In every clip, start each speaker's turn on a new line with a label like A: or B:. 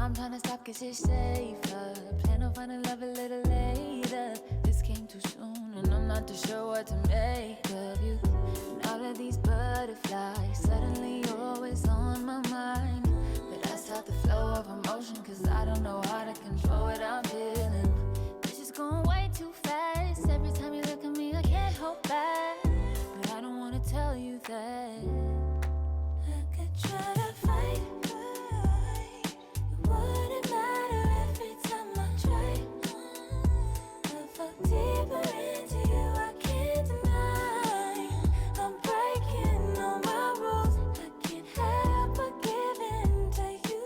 A: I'm trying to stop 'cause it's safer. Plan on finding love a little later. This came too soon and I'm not too sure what to make of you. And all of these butterflies suddenly always on my mind. But I stop the flow of emotion 'cause I don't know how to control what I'm feeling. This is going way too fast. Every time you look at me I can't hold back. But I don't wanna tell you that I could try to fight. It wouldn't matter every time I try. I fall deeper into you, I can't deny. I'm breaking all my rules. I can't help but give in to you.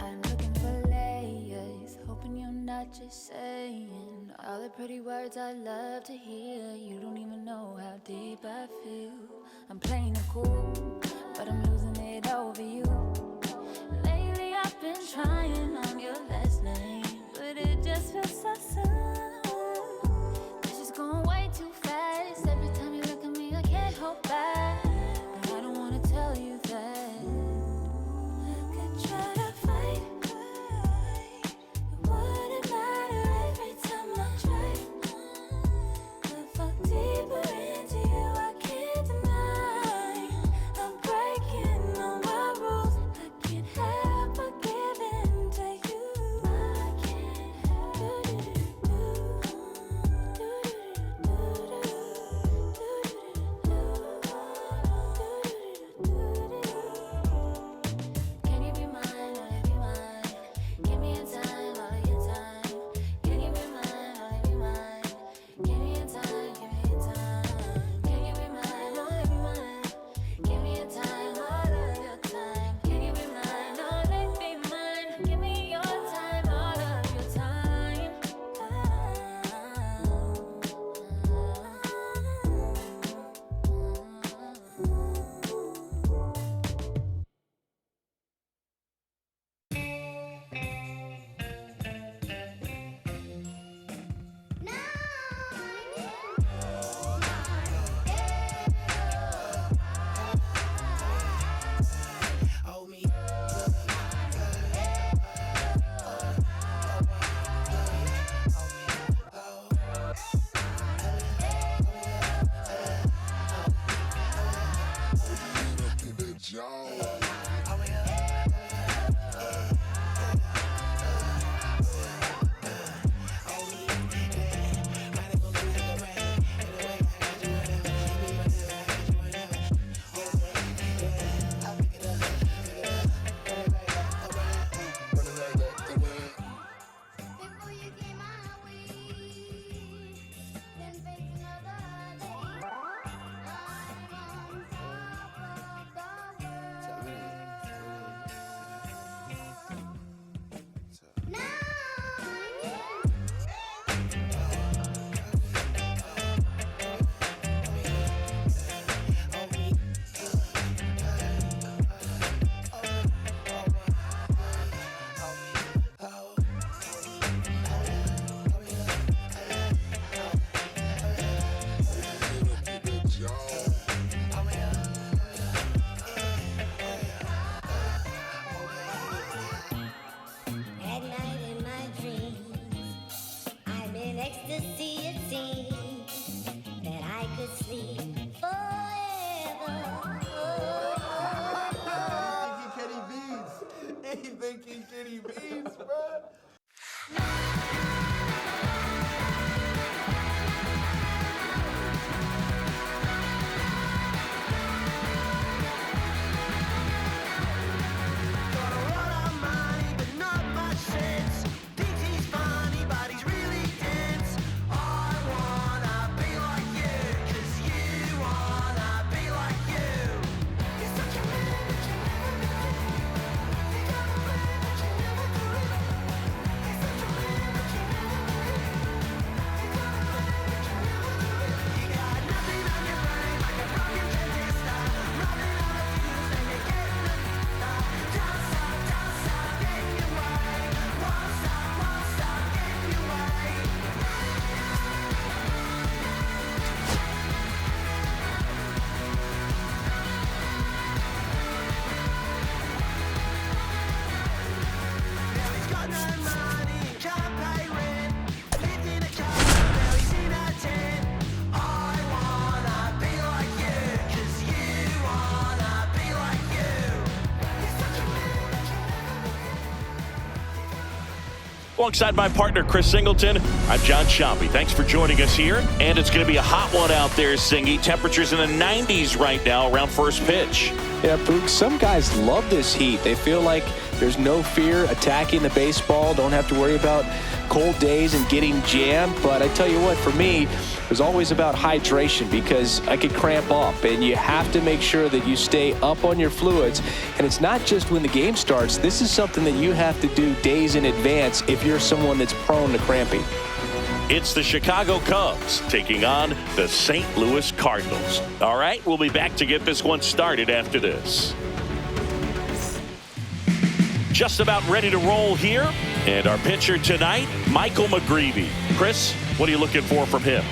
A: I'm looking for layers, hoping you're not just saying all the pretty words I love to hear. You don't even know how deep I feel. I'm playing it cool, but I'm losing it over you. Lately I've been trying on your last name, but it just feels so soon. This is going way too fast. Every time you look at me I can't hold back. But I don't wanna tell you that I could try to fight. It wouldn't matter every time I try. I fall deeper into you, I can't deny. I'm breaking all my rules. I can't help but give in
B: Alongside my partner, Chris Singleton, I'm John Shampi. Thanks for joining us here. And it's going to be a hot one out there, Singy. Temperatures in the 90s right now around first pitch.
C: Yeah, Boog, some guys love this heat. They feel like there's no fear attacking the baseball. Don't have to worry about cold days and getting jammed. But I tell you what, for me, it was always about hydration because I could cramp up. And you have to make sure that you stay up on your fluids. And it's not just when the game starts. This is something that you have to do days in advance if you're someone that's prone to cramping.
B: It's the Chicago Cubs taking on the St. Louis Cardinals. All right, we'll be back to get this one started after this. Just about ready to roll here. And our pitcher tonight, Michael McGreevy. Chris, what are you looking for from him?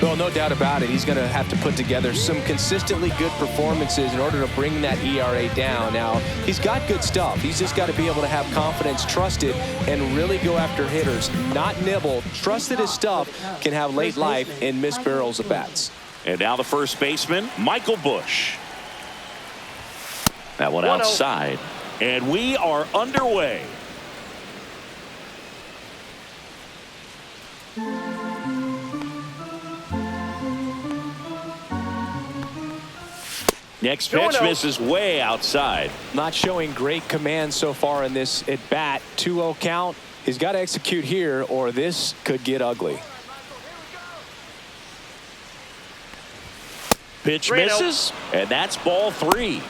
C: Well, no doubt about it. He's going to have to put together some consistently good performances in order to bring that ERA down. Now, he's got good stuff. He's just got to be able to have confidence, trust it, and really go after hitters. Not nibble. Trust that his stuff can have late life and miss barrels of bats.
B: And now the first baseman, Michael Busch. That one outside. And we are underway. Next pitch misses way outside.
C: Not showing great command so far in this at bat. 2-0 count. He's got to execute here or this could get ugly.
B: Pitch misses, and that's ball 3.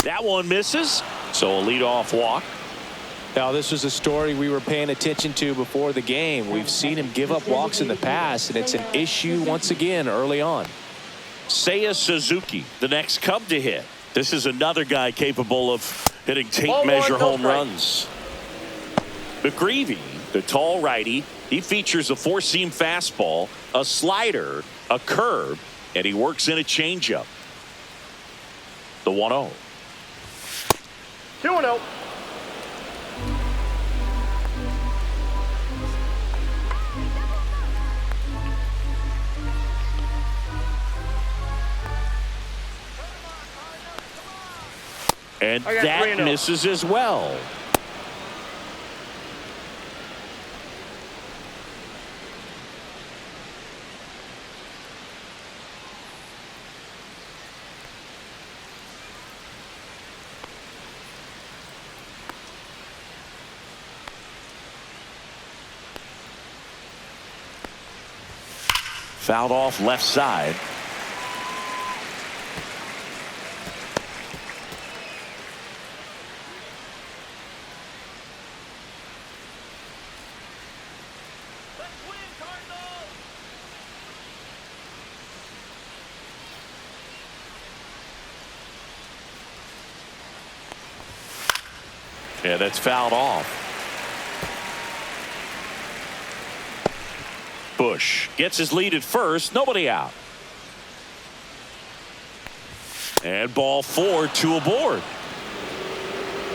B: That one misses, so a leadoff walk.
C: Now, this was a story we were paying attention to before the game. We've seen him give up walks in the past, and it's an issue once again early on.
B: Seiya Suzuki, the next Cub to hit. This is another guy capable of hitting tape measure home runs. McGreevy, the tall righty, he features a four-seam fastball, a slider, a curve, and he works in a changeup. The 1-0.
D: 2-0.
B: And that misses as well. Fouled off left side. Yeah, that's fouled off. Busch gets his lead at first, nobody out. And ball 4, 2 aboard.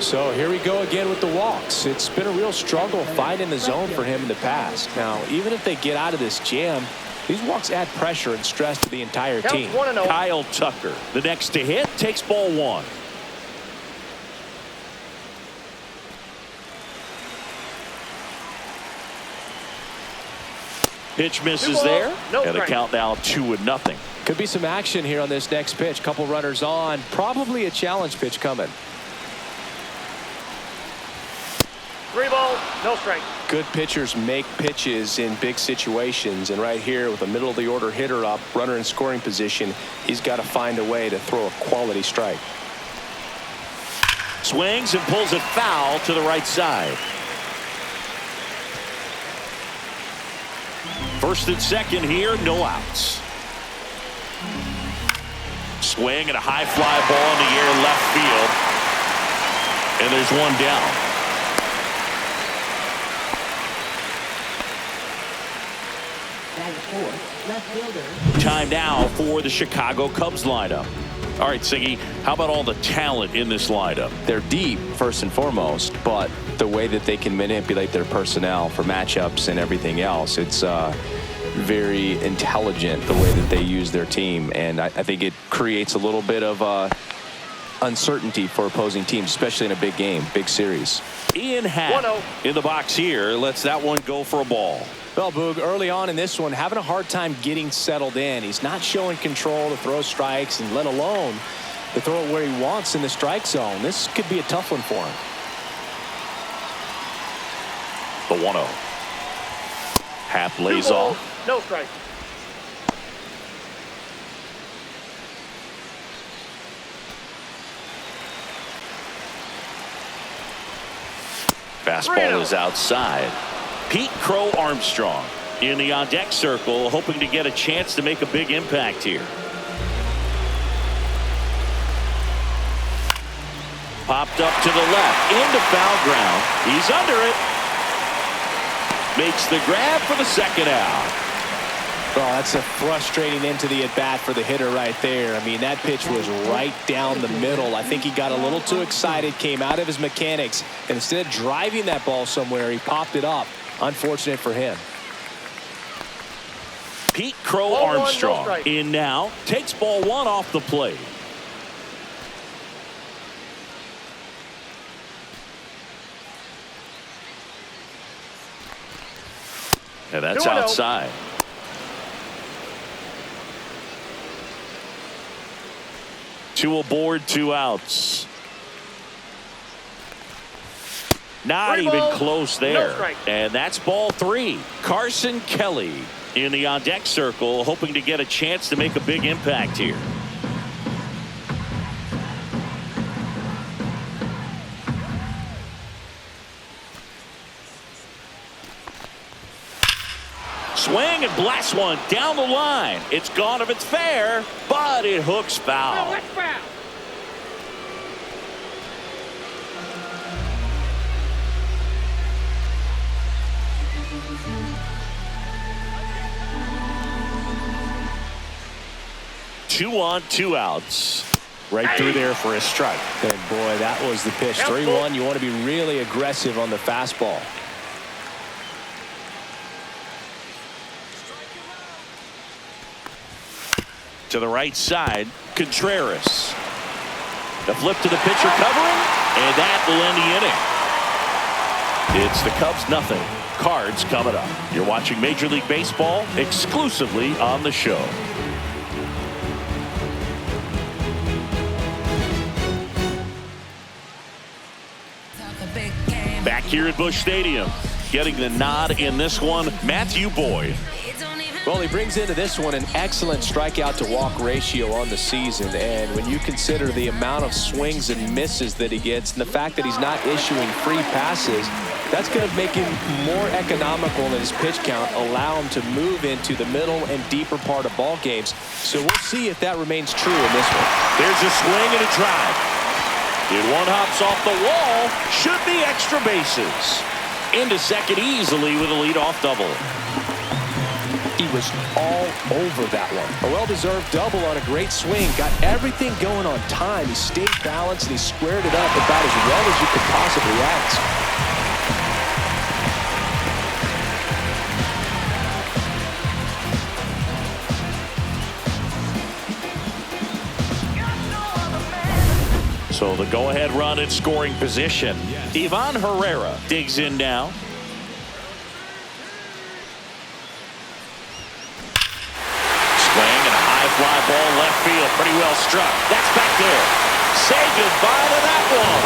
C: So here we go again with the walks. It's been a real struggle finding the zone for him in the past. Now, even if they get out of this jam, these walks add pressure and stress to the entire team.
B: Kyle Tucker, the next to hit, takes ball 1. Pitch misses there, and the count now 2-0.
C: Could be some action here on this next pitch. Couple runners on, probably a challenge pitch coming.
D: 3 ball, no strike.
C: Good pitchers make pitches in big situations, and right here with a middle of the order hitter up, runner in scoring position, he's got to find a way to throw a quality strike.
B: Swings and pulls it foul to the right side. First and second here, no outs. Swing and a high fly ball in the air left field. And there's one down. Time now for the Chicago Cubs lineup. All right, Siggy, how about all the talent in this lineup?
C: They're deep, first and foremost, but the way that they can manipulate their personnel for matchups and everything else, it's very intelligent the way that they use their team. And I think it creates a little bit of uncertainty for opposing teams, especially in a big game, big series.
B: Ian Happ in the box here lets that one go for a ball.
C: Well, Boog, early on in this one, having a hard time getting settled in. He's not showing control to throw strikes, and let alone to throw it where he wants in the strike zone. This could be a tough one for him.
B: The 1-0. Happ lays off.
D: No strike.
B: Fastball is outside. Pete Crow Armstrong in the on-deck circle, hoping to get a chance to make a big impact here. Popped up to the left, into foul ground. He's under it. Makes the grab for the second out.
C: Well, that's a frustrating end to the at-bat for the hitter right there. I mean, that pitch was right down the middle. I think he got a little too excited, came out of his mechanics, and instead of driving that ball somewhere, he popped it up. Unfortunate for him.
B: Pete Crow Armstrong in now, takes ball one off the plate. And that's outside. Two aboard, 2 outs. Not even close there. And that's ball 3. Carson Kelly in the on-deck circle, hoping to get a chance to make a big impact here. Swing and blast one down the line. It's gone if it's fair, but it hooks foul.
D: No, it's foul.
B: Two on, 2 outs. Right through there for a strike.
C: And boy, that was the pitch. 3-1. You want to be really aggressive on the fastball.
B: To the right side, Contreras. The flip to the pitcher covering, and that will end the inning. It's the Cubs 0. Cards coming up. You're watching Major League Baseball exclusively on the show. Back here at Busch Stadium, getting the nod in this one, Matthew Boyd.
C: Well, he brings into this one an excellent strikeout to walk ratio on the season, and when you consider the amount of swings and misses that he gets and the fact that he's not issuing free passes, that's going to make him more economical in his pitch count, allow him to move into the middle and deeper part of ball games. So we'll see if that remains true in this one.
B: There's a swing and a drive. It one hops off the wall, should be extra bases. Into second easily with a leadoff double.
C: He was all over that one. A well-deserved double on a great swing. Got everything going on time. He stayed balanced and he squared it up about as well as you could possibly ask.
B: So the go-ahead run in scoring position. Ivan Herrera digs in now. Fly ball left field, pretty well struck. That's back there. Say goodbye to that one.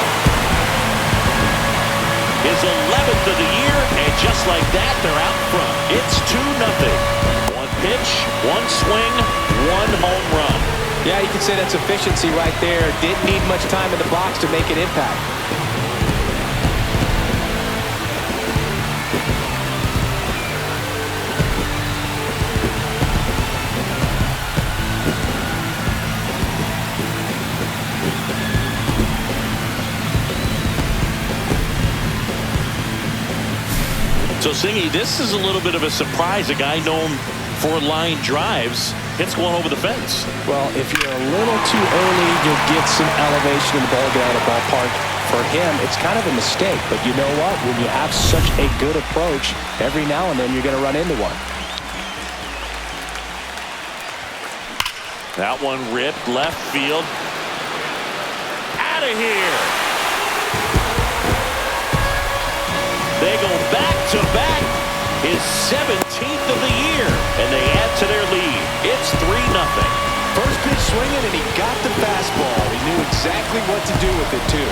B: His 11th of the year, and just like that, they're out front. It's 2-0. One pitch, one swing, one home run.
C: Yeah, you can say that's efficiency right there. Didn't need much time in the box to make an impact.
B: So, Singy, this is a little bit of a surprise. A guy known for line drives. Hits one over the fence.
C: Well, if you're a little too early, you'll get some elevation in the ball down the ballpark. For him, it's kind of a mistake. But you know what? When you have such a good approach, every now and then you're going to run into one.
B: That one ripped left field. Out of here. They go back-to-back. His 17th of the year, and they add to their lead. It's 3-0.
C: First pitch swinging, and he got the fastball. He knew exactly what to do with it, too.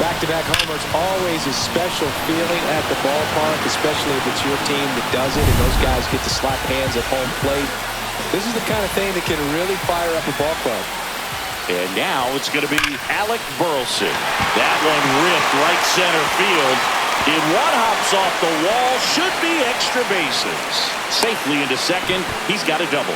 C: Back-to-back homers, always a special feeling at the ballpark, especially if it's your team that does it, and those guys get to slap hands at home plate. This is the kind of thing that can really fire up a ball club.
B: And now it's going to be Alec Burleson. That one ripped right center field. In one hops off the wall. Should be extra bases. Safely into second. He's got a double.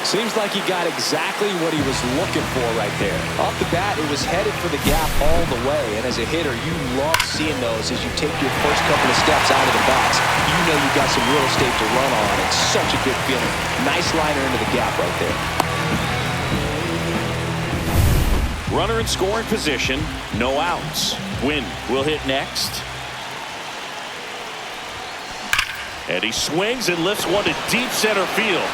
C: Seems like he got exactly what he was looking for right there. Off the bat, it was headed for the gap all the way. And as a hitter, you love seeing those as you take your first couple of steps out of the box. You know you've got some real estate to run on. It's such a good feeling. Nice liner into the gap right there.
B: Runner in scoring position, no outs. Wynn will hit next. And he swings and lifts one to deep center field.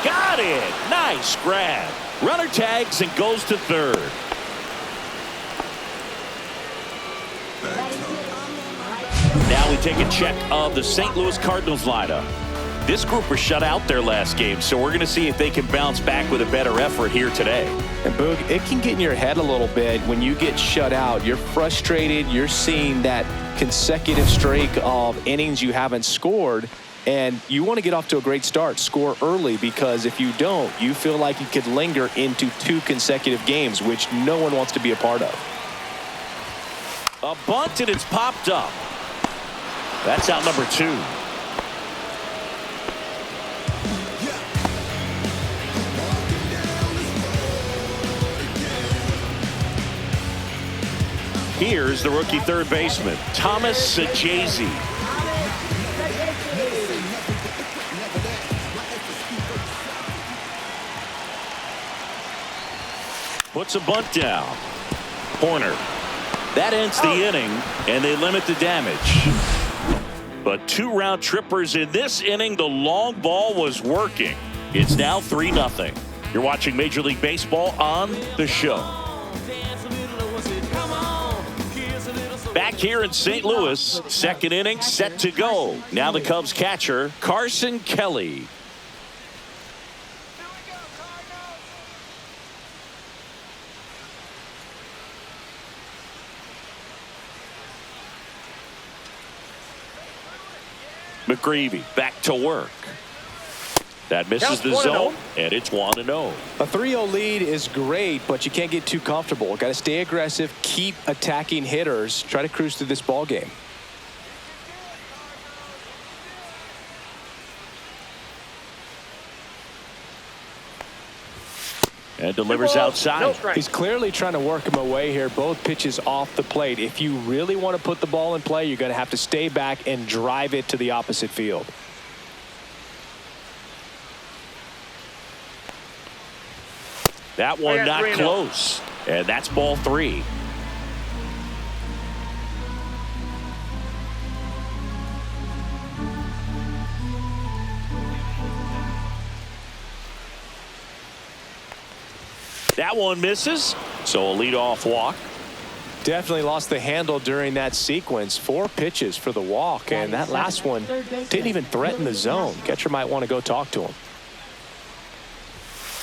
B: Got it! Nice grab. Runner tags and goes to third. Now we take a check of the St. Louis Cardinals lineup. This group was shut out their last game, so we're going to see if they can bounce back with a better effort here today.
C: And Boog, it can get in your head a little bit when you get shut out. You're frustrated. You're seeing that consecutive streak of innings you haven't scored, and you want to get off to a great start, score early, because if you don't, you feel like you could linger into 2 consecutive games, which no one wants to be a part of.
B: A bunt, and it's popped up. That's out number 2. Here's the rookie third baseman, Thomas Sajazi. Puts a bunt down. Corner. That ends the inning, and they limit the damage. But 2 round trippers in this inning. The long ball was working. It's now 3-0. You're watching Major League Baseball on the show. Back here in St. Louis, second inning set to go. Now the Cubs catcher, Carson Kelly. McGreevy back to work. That misses the zone, and it's 1-0.
C: A 3-0 lead is great, but you can't get too comfortable. Got to stay aggressive, keep attacking hitters, try to cruise through this ball game.
B: And delivers outside.
C: He's clearly trying to work him away here. Both pitches off the plate. If you really want to put the ball in play, you're going to have to stay back and drive it to the opposite field.
B: That one not close. And that's ball 3. That one misses. So a leadoff walk.
C: Definitely lost the handle during that sequence. 4 pitches for the walk. And that last one didn't even threaten the zone. Catcher might want to go talk to him.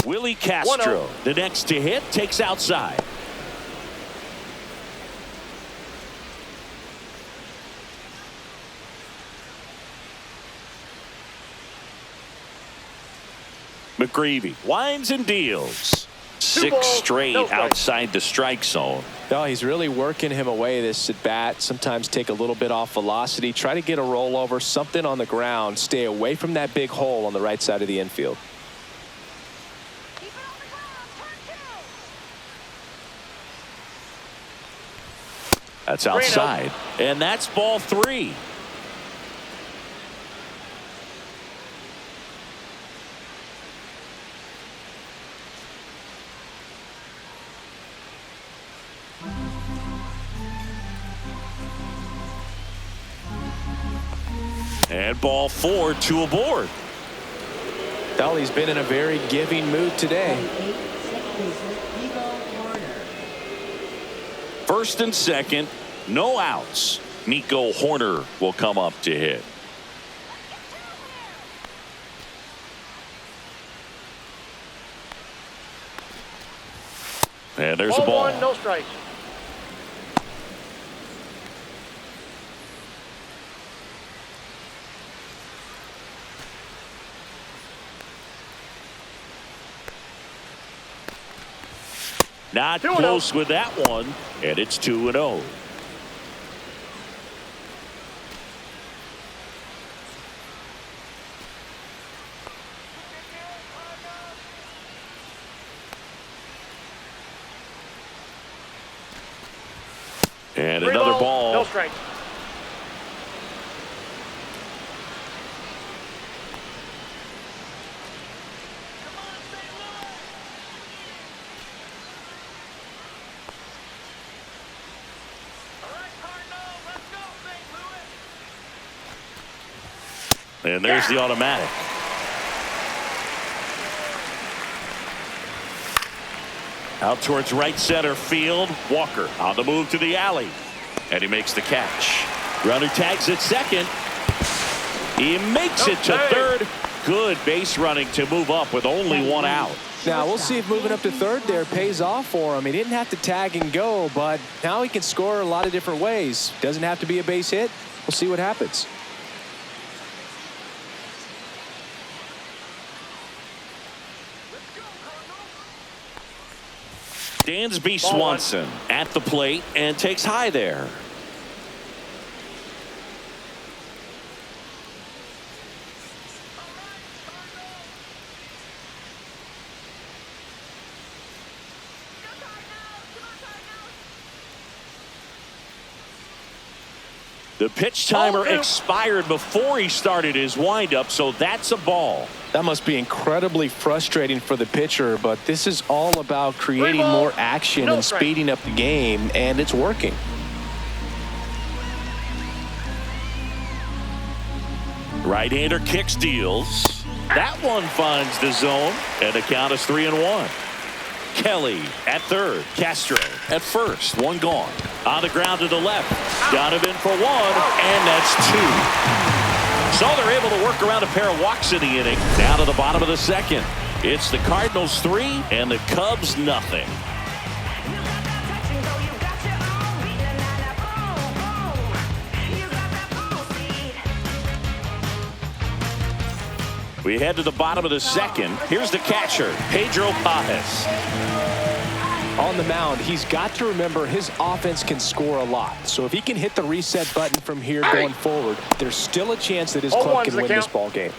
B: Willie Castro, the next to hit, takes outside. McGreevy winds and deals. 6 straight outside the strike zone.
C: No, he's really working him away this at bat. Sometimes take a little bit off velocity. Try to get a rollover, something on the ground. Stay away from that big hole on the right side of the infield.
B: That's outside. And that's ball 3. And ball 4, 2 aboard.
C: Dolly's been in a very giving mood today.
B: First and second, no outs. Nico Horner will come up to hit. And there's a ball.
D: 1, no strikes.
B: Not close with that one, and it's 2-0. And another ball.
D: No strikes.
B: And there's the automatic. Out towards right center field. Walker on the move to the alley. And he makes the catch. Runner tags at second. He makes it to third. Good base running to move up with only 1 out.
C: Now we'll see if moving up to third there pays off for him. He didn't have to tag and go, but now he can score a lot of different ways. Doesn't have to be a base hit. We'll see what happens.
B: Dansby Swanson at the plate and takes high there. The pitch timer expired before he started his windup, so that's a ball.
C: That must be incredibly frustrating for the pitcher, but this is all about creating more action and speeding up the game, and it's working.
B: Right-hander kicks, deals. That one finds the zone, and the count is 3-1. Kelly at third. Castro at first. 1 gone. On the ground to the left. Donovan for 1, and that's 2. So they're able to work around a pair of walks in the inning. Down to the bottom of the second. It's the Cardinals 3 and the Cubs nothing. We head to the bottom of the second. Here's the catcher, Pedro Pages.
C: On the mound, he's got to remember his offense can score a lot. So if he can hit the reset button from here going forward, there's still a chance that his club can win this ball game.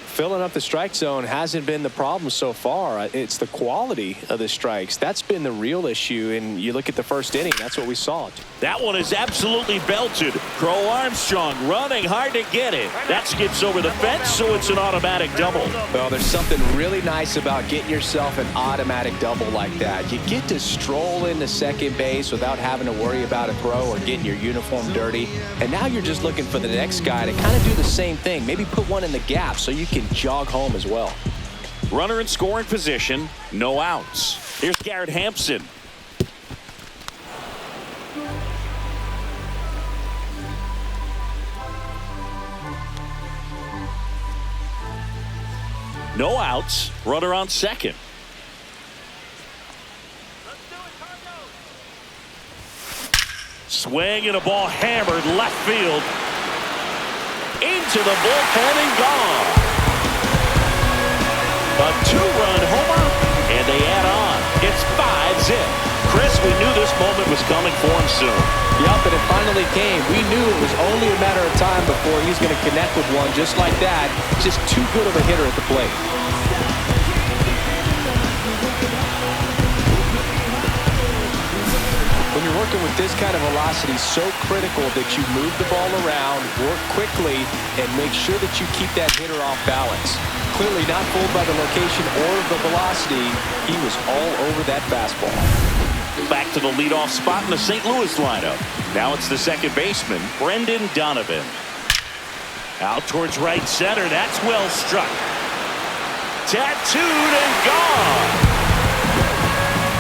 C: Filling up the strike zone hasn't been the problem so far. It's the quality of the strikes. That's been the real issue. And you look at the first inning, that's what we saw.
B: That one is absolutely belted. Crow Armstrong running hard to get it. That skips over the fence, so it's an automatic double.
C: Well, there's something really nice about getting yourself an automatic double like that. You get to stroll into second base without having to worry about a throw or getting your uniform dirty. And now you're just looking for the next guy to kind of do the same thing. Maybe put one in the gap so you can jog home as well.
B: Runner in scoring position, no outs. Here's Garrett Hampson. No outs, runner on second. Swing and a ball hammered left field. Into the bullpen and gone. A 2-run homer, and they add on. It's 5-zip. Chris, we knew this moment was coming for him soon.
C: Yep, and it finally came. We knew it was only a matter of time before he's going to connect with one just like that. Just too good of a hitter at the plate. When you're you're working with this kind of velocity, so critical that you move the ball around, work quickly, and make sure that you keep that hitter off balance. Clearly not fooled by the location or the velocity. He was all over that fastball.
B: Back to the leadoff spot in the St. Louis lineup. Now it's the second baseman, Brendan Donovan. Out towards right center. That's well struck. Tattooed and gone.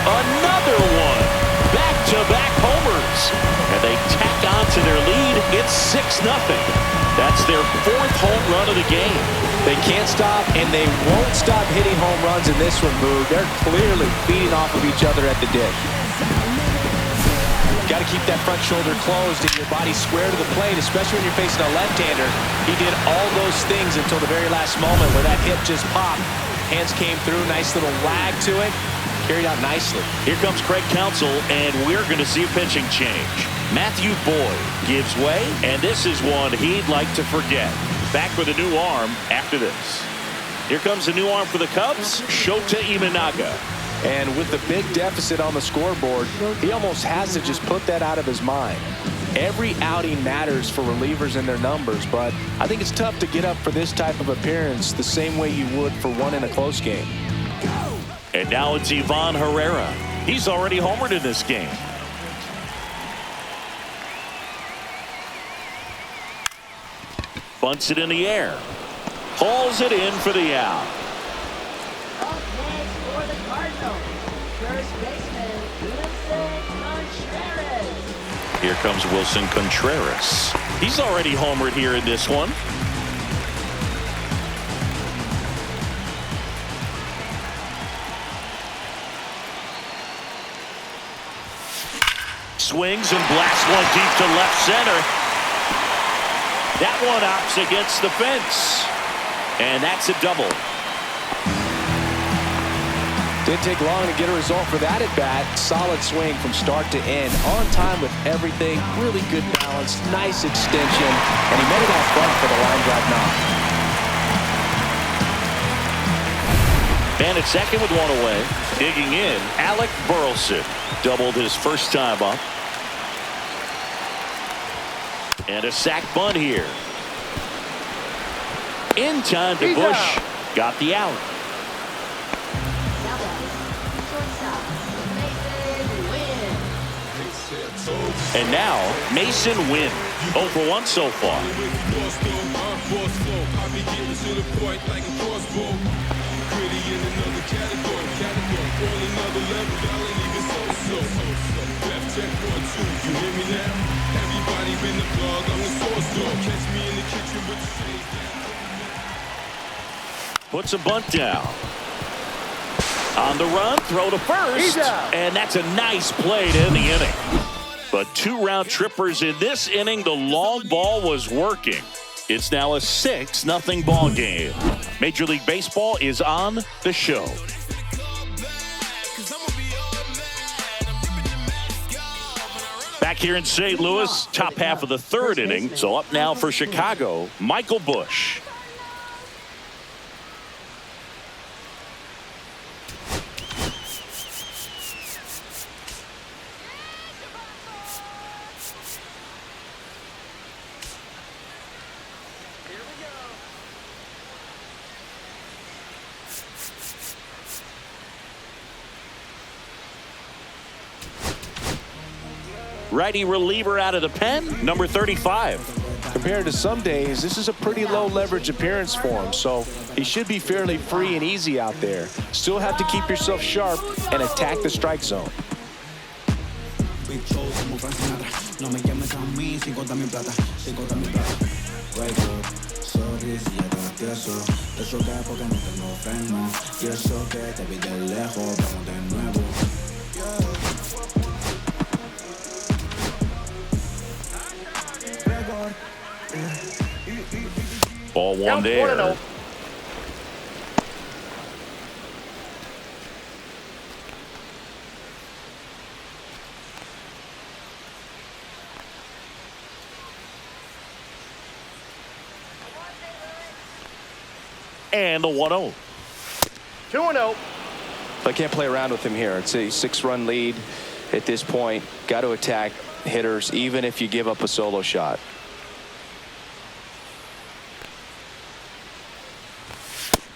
B: Another one. Back-to-back homers. And they tack on to their lead. It's 6-0. That's their 4th home run of the game.
C: They can't stop, and they won't stop hitting home runs in this one, Boo. They're clearly feeding off of each other at the dish. Got to keep that front shoulder closed and your body square to the plate, especially when you're facing a left-hander. He did all those things until the very last moment where that hip just popped. Hands came through, nice little wag to it. Carried out nicely.
B: Here comes Craig Counsell, and we're going to see a pitching change. Matthew Boyd gives way, and this is one he'd like to forget. Back with a new arm after this. Here comes a new arm for the Cubs, Shota Imanaga.
C: And with the big deficit on the scoreboard, he almost has to just put that out of his mind. Every outing matters for relievers and their numbers, but I think it's tough to get up for this type of appearance the same way you would for one in a close game.
B: And now it's Ivan Herrera. He's already homered in this game. Bunts it in the air. Hauls it in for the out.
E: Up next for the Cardinals, first baseman Wilson Contreras.
B: Here comes Wilson Contreras. He's already homered here in this one. Swings and blasts one deep to left center. That one opts against the fence. And that's a double.
C: Didn't take long to get a result for that at bat. Solid swing from start to end. On time with everything. Really good balance. Nice extension. And he made it out front for the line drive knock.
B: And at second with one away. Digging in, Alec Burleson. Doubled his first time up. And a sac bunt here. In time to Busch. Got the out. And now Mason Wynn. 0 for 1 so far. Puts a bunt down. On the run, throw to first. And that's a nice play to end the inning. But 2 round trippers in this inning. The long ball was working. It's now a 6-0 ball game. Major League Baseball is on the show. Back here in St. Louis, top half of the 3rd inning. So up now for Chicago, Michael Busch. Righty reliever out of the pen, number 35.
C: Compared to some days, this is a pretty low leverage appearance for him, so he should be fairly free and easy out there. Still have to keep yourself sharp and attack the strike zone.
B: Ball one there. And the 1-0.
D: 2-0.
C: I can't play around with him here. It's a 6-run lead, at this point. Got to attack hitters even if you give up a solo shot.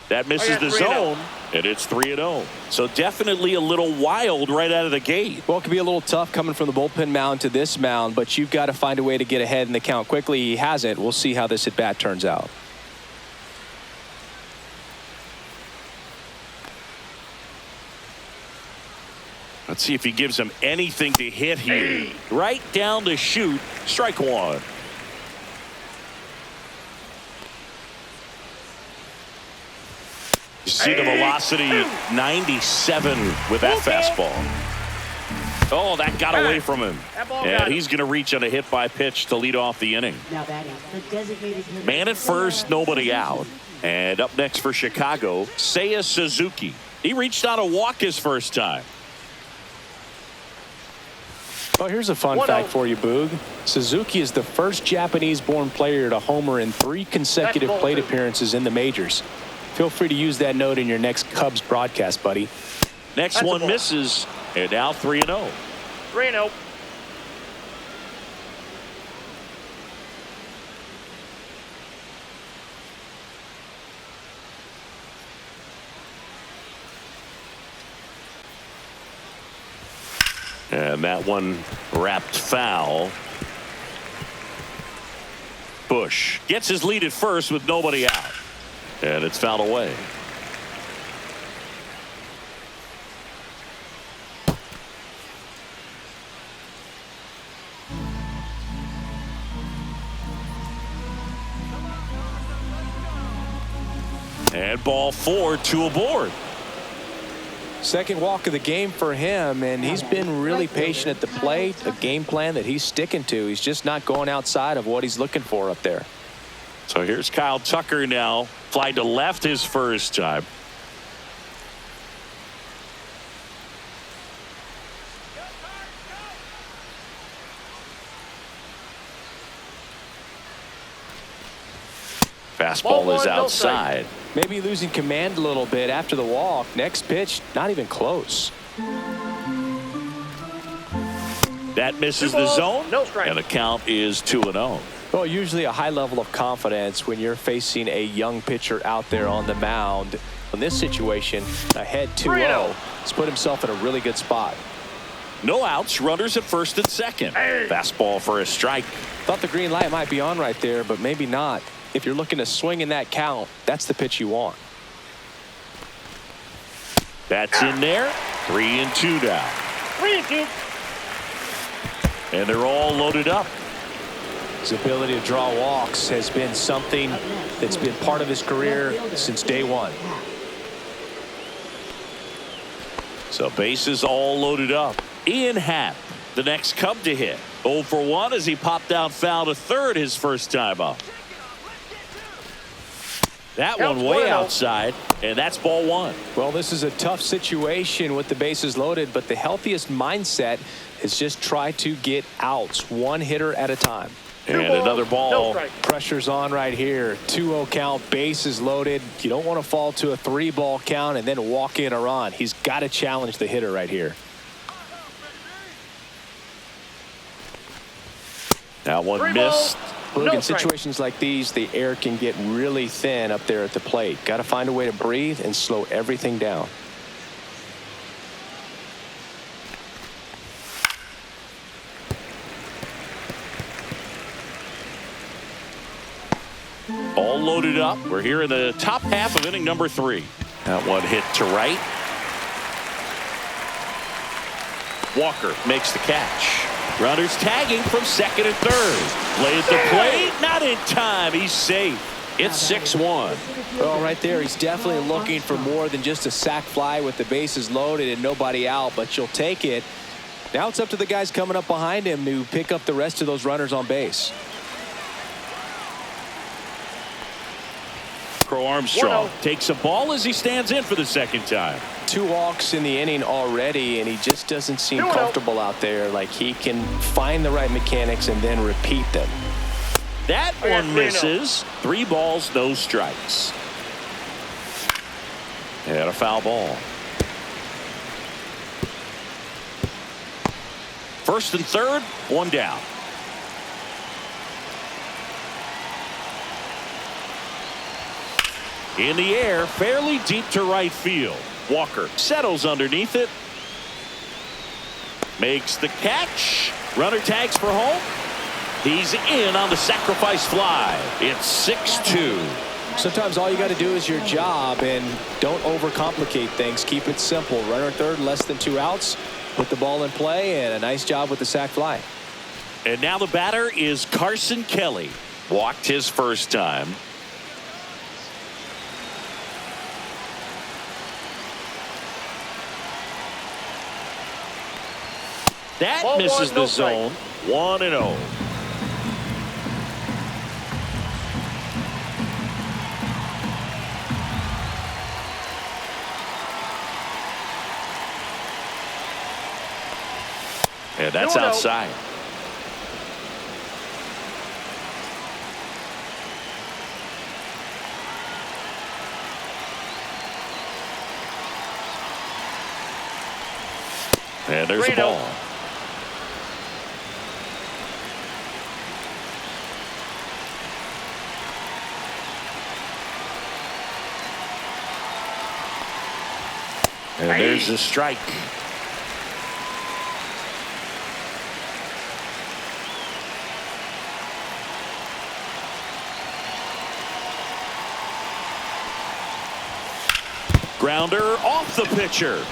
B: That misses the zone, and it's 3-0. So definitely a little wild right out of the gate.
C: Well, it can be a little tough coming from the bullpen mound to this mound, but you've got to find a way to get ahead in the count quickly. He hasn't. We'll see how this at bat turns out.
B: Let's see if he gives him anything to hit here. Right down to shoot. Strike one. You see the velocity 97 with that fastball. Oh, that got away from him. And he's going to reach on a hit by pitch to lead off the inning.
E: Now batting, the designated hitter.
B: Man at first, nobody out. And up next for Chicago, Seiya Suzuki. He reached on a walk his first time.
C: Well, here's a fun fact for you, Boog. Suzuki is the first Japanese-born player to homer in 3 consecutive plate appearances in the majors. Feel free to use that note in your next Cubs broadcast, buddy.
B: Next one misses, and now 3-0.
D: 3-0.
B: And that one wrapped foul. Busch gets his lead at first with nobody out. And it's fouled away. And ball 4, 2 aboard.
C: Second walk of the game for him, and he's been really patient at the plate. A game plan that he's sticking to. He's just not going outside of what he's looking for up there.
B: So here's Kyle Tucker now. Fly to left his first time. Fastball is outside.
C: Maybe losing command a little bit after the walk. Next pitch, not even close.
B: That misses the zone, and the count is 2-0.
C: Well, usually a high level of confidence when you're facing a young pitcher out there on the mound. In this situation, ahead 2-0. He's put himself in a really good spot.
B: No outs, runners at first and second. Fastball for a strike.
C: Thought the green light might be on right there, but maybe not. If you're looking to swing in that count, that's the pitch you want.
B: That's in there. 3-2 now.
D: 3-2.
B: And they're all loaded up.
C: His ability to draw walks has been something that's been part of his career since day one.
B: So bases all loaded up. Ian Happ, the next Cub to hit. 0 for 1 as he popped down foul to third his first time up. That one way outside, and that's ball 1.
C: Well, this is a tough situation with the bases loaded, but the healthiest mindset is just try to get outs, one hitter at a time.
B: And another ball.
C: Pressure's on right here. 2-0 count, bases loaded. You don't want to fall to a 3-ball count and then walk in a run. He's got to challenge the hitter right here.
B: That one missed.
C: Look, in situations like these, the air can get really thin up there at the plate. Got to find a way to breathe and slow everything down.
B: All loaded up. We're here in the top half of inning number 3. That one hit to right. Walker makes the catch. Runners tagging from second and third. Play at the plate, not in time. He's safe. It's 6-1.
C: Well, right there, he's definitely looking for more than just a sac fly with the bases loaded and nobody out, but you'll take it. Now it's up to the guys coming up behind him to pick up the rest of those runners on base.
B: Crow Armstrong takes a ball as he stands in for the second time.
C: 2 walks in the inning already, and he just doesn't seem comfortable out there. Like he can find the right mechanics and then repeat them.
B: That one misses. 3 balls, no strikes. And a foul ball. First and third, one down. In the air, fairly deep to right field. Walker settles underneath it. Makes the catch. Runner tags for home. He's in on the sacrifice fly. It's 6-2.
C: Sometimes all you got to do is your job and don't overcomplicate things. Keep it simple. Runner third, less than 2 outs. Put the ball in play, and a nice job with the sac fly.
B: And now the batter is Carson Kelly. Walked his first time. That
D: Ball
B: misses
D: one,
B: the
D: no strike.
B: zone. 1-0. And that's
D: No, no.
B: outside. And there's the
D: 3-0.
B: ball. And there's the strike. Grounder off the pitcher.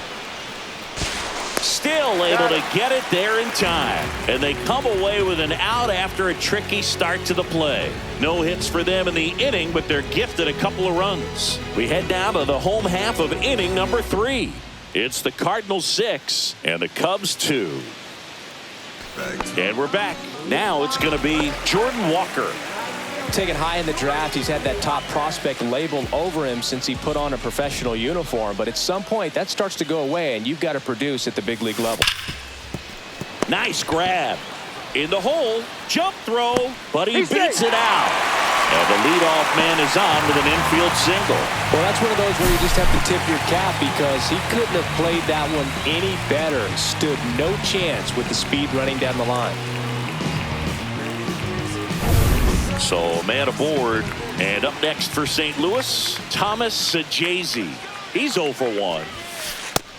B: Still able to get it there in time. And they come away with an out after a tricky start to the play. No hits for them in the inning, but they're gifted a couple of runs. We head down to the home half of inning number 3. It's the Cardinals 6 and the Cubs 2. And we're back. Now it's going to be Jordan Walker.
C: Taken high in the draft, he's had that top prospect label over him since he put on a professional uniform. But at some point, that starts to go away, and you've got to produce at the big league level.
B: Nice grab. In the hole. Jump throw. But he beats it out. And the leadoff man is on with an infield single.
C: Well, that's one of those where you just have to tip your cap because he couldn't have played that one any better. Stood no chance with the speed running down the line.
B: So man aboard, and up next for St. Louis, Thomas Sajazi. He's 0 for 1.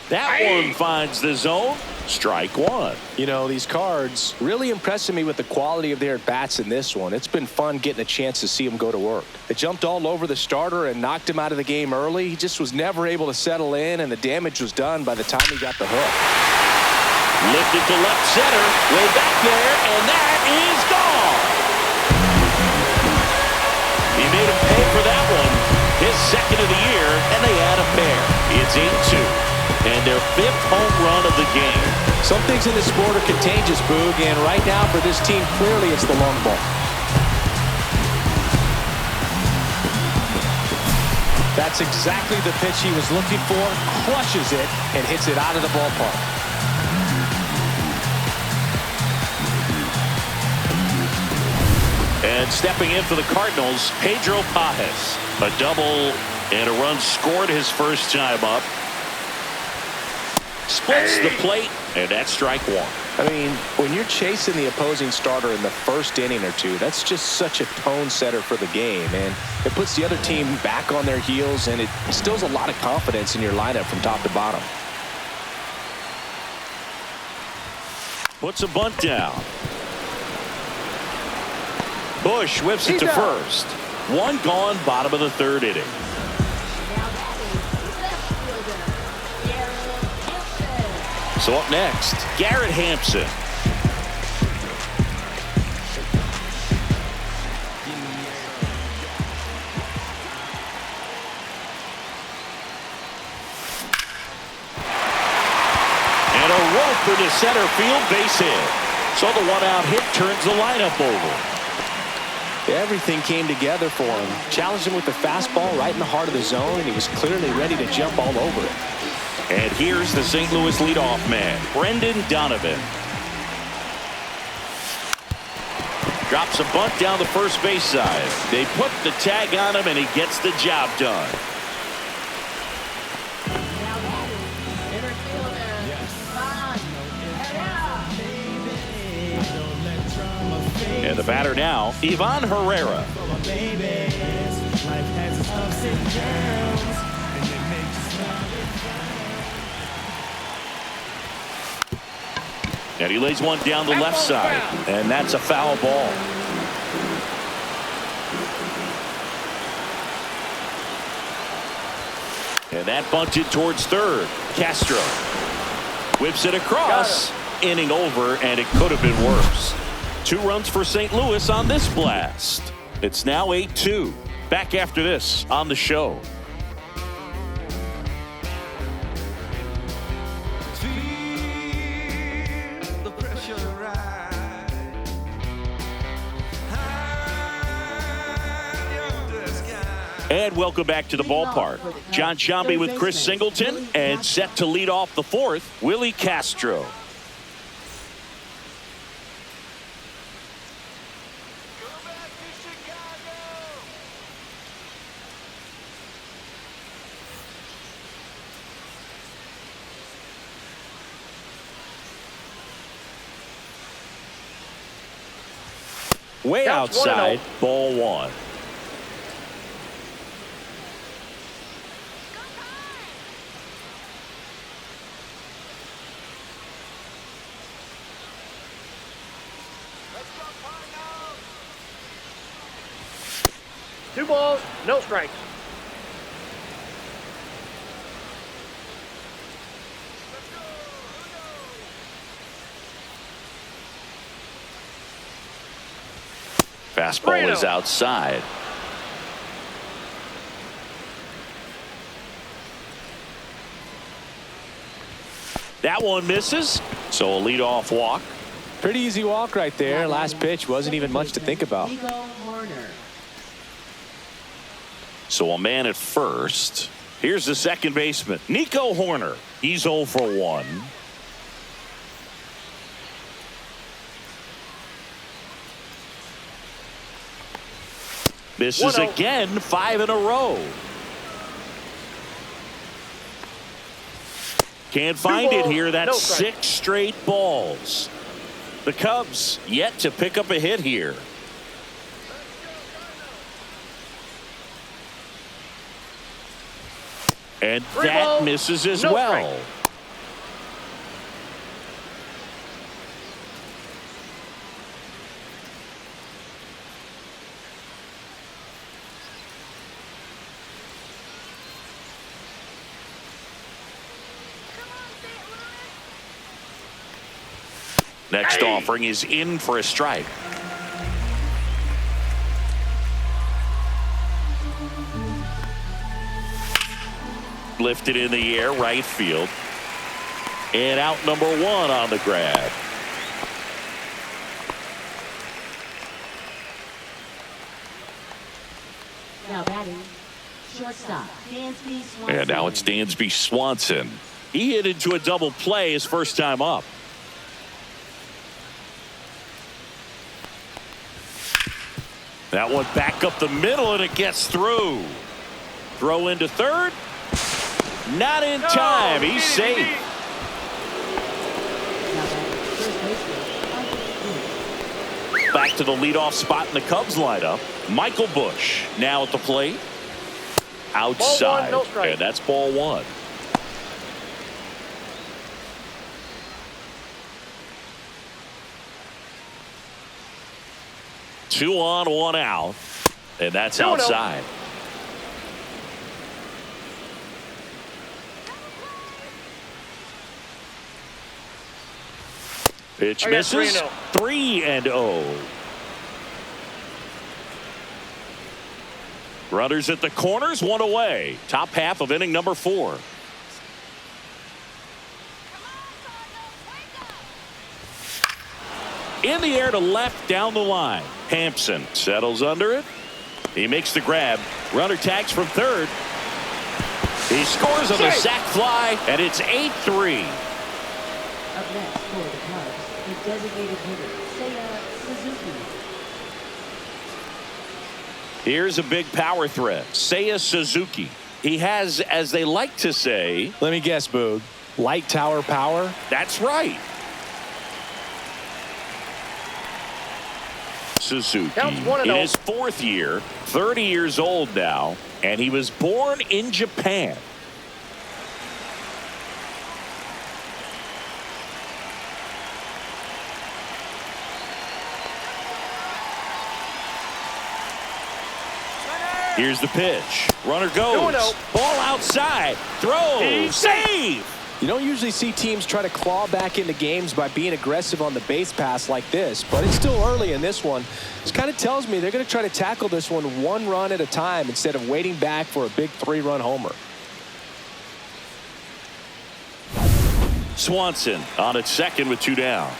B: That one finds the zone. Strike one.
C: You know, these Cards really impressing me with the quality of their at-bats in this one. It's been fun getting a chance to see them go to work. They jumped all over the starter and knocked him out of the game early. He just was never able to settle in, and the damage was done by the time he got the hook.
B: Lifted to left center, way back there, and that is gone. He made him pay for that one. His second of the year, and they add a pair. It's 8-2, and their 5th home run of the game.
C: Some things in this sport are contagious, Boog, and right now for this team, clearly it's the long ball. That's exactly the pitch he was looking for. Crushes it and hits it out of the ballpark.
B: And stepping in for the Cardinals, Pedro Pajes. A double and a run scored his first time up. Splits the plate, and that's strike one.
C: I mean, when you're chasing the opposing starter in the first inning or two, that's just such a tone setter for the game, and it puts the other team back on their heels, and it instills a lot of confidence in your lineup from top to bottom.
B: Puts a bunt down. Busch whips it to first. One gone, bottom of the 3rd inning. So up next, Garrett Hampson. And a rope into center field, base hit. So the one-out hit turns the lineup over.
C: Everything came together for him. Challenged him with the fastball right in the heart of the zone, and he was clearly ready to jump all over it.
B: And here's the St. Louis leadoff man, Brendan Donovan. Drops a bunt down the first base side. They put the tag on him, and he gets the job done. And the batter now, Ivan Herrera. And he lays one down the left side, and that's a foul ball. And that bunted towards third. Castro whips it across. Inning over, and it could have been worse. 2 runs for St. Louis on this blast. It's now 8-2. Back after this on the show. And welcome back to the ballpark. John Sciambi with Chris Singleton, and set to lead off the 4th, Willie Castro. Way outside, ball 1.
D: Two balls, no strikes.
B: Fastball is outside. That one misses, so a leadoff walk.
C: Pretty easy walk right there. Last pitch wasn't even much to think about.
B: So a man at first. Here's the second baseman, Nico Horner. He's 0 for 1. Misses again, 5 in a row. Can't find it here. That's 6 straight balls. The Cubs yet to pick up a hit here. And that misses as well. Next offering is in for a strike. Lifted in the air, right field. And out number 1 on the grab.
E: Now batting, shortstop, Dansby Swanson.
B: And now it's Dansby Swanson. He hit into a double play his first time up. That one back up the middle, and it gets through. Throw into third. Not in time. He's safe. Back to the leadoff spot in the Cubs lineup. Michael Busch now at the plate. Outside.
D: Ball 1, no strike.
B: And that's ball 1. Two on, 1 out. And that's outside. Pitch misses. 3-0. Runners at the corners, 1 away. Top half of inning number 4. In the air to left down the line. Hampson settles under it. He makes the grab. Runner tags from third. He scores on the sac fly, and it's 8-3.
E: Up next for the Cubs, the designated hitter, Suzuki.
B: Here's a big power threat, Seiya Suzuki. He has, as they like to say,
C: let me guess, Boog, light tower power?
B: That's right. Suzuki
D: Counts
B: in
D: 1-0.
B: his 4th year, 30 years old now, and he was born in Japan. Here's the pitch. Runner goes.
D: 2-0.
B: Ball outside. Throw. Save.
C: You don't usually see teams try to claw back into games by being aggressive on the base pass like this, but it's still early in this one. This kind of tells me they're going to try to tackle this one run at a time instead of waiting back for a big 3-run homer.
B: Swanson on at second with 2 down.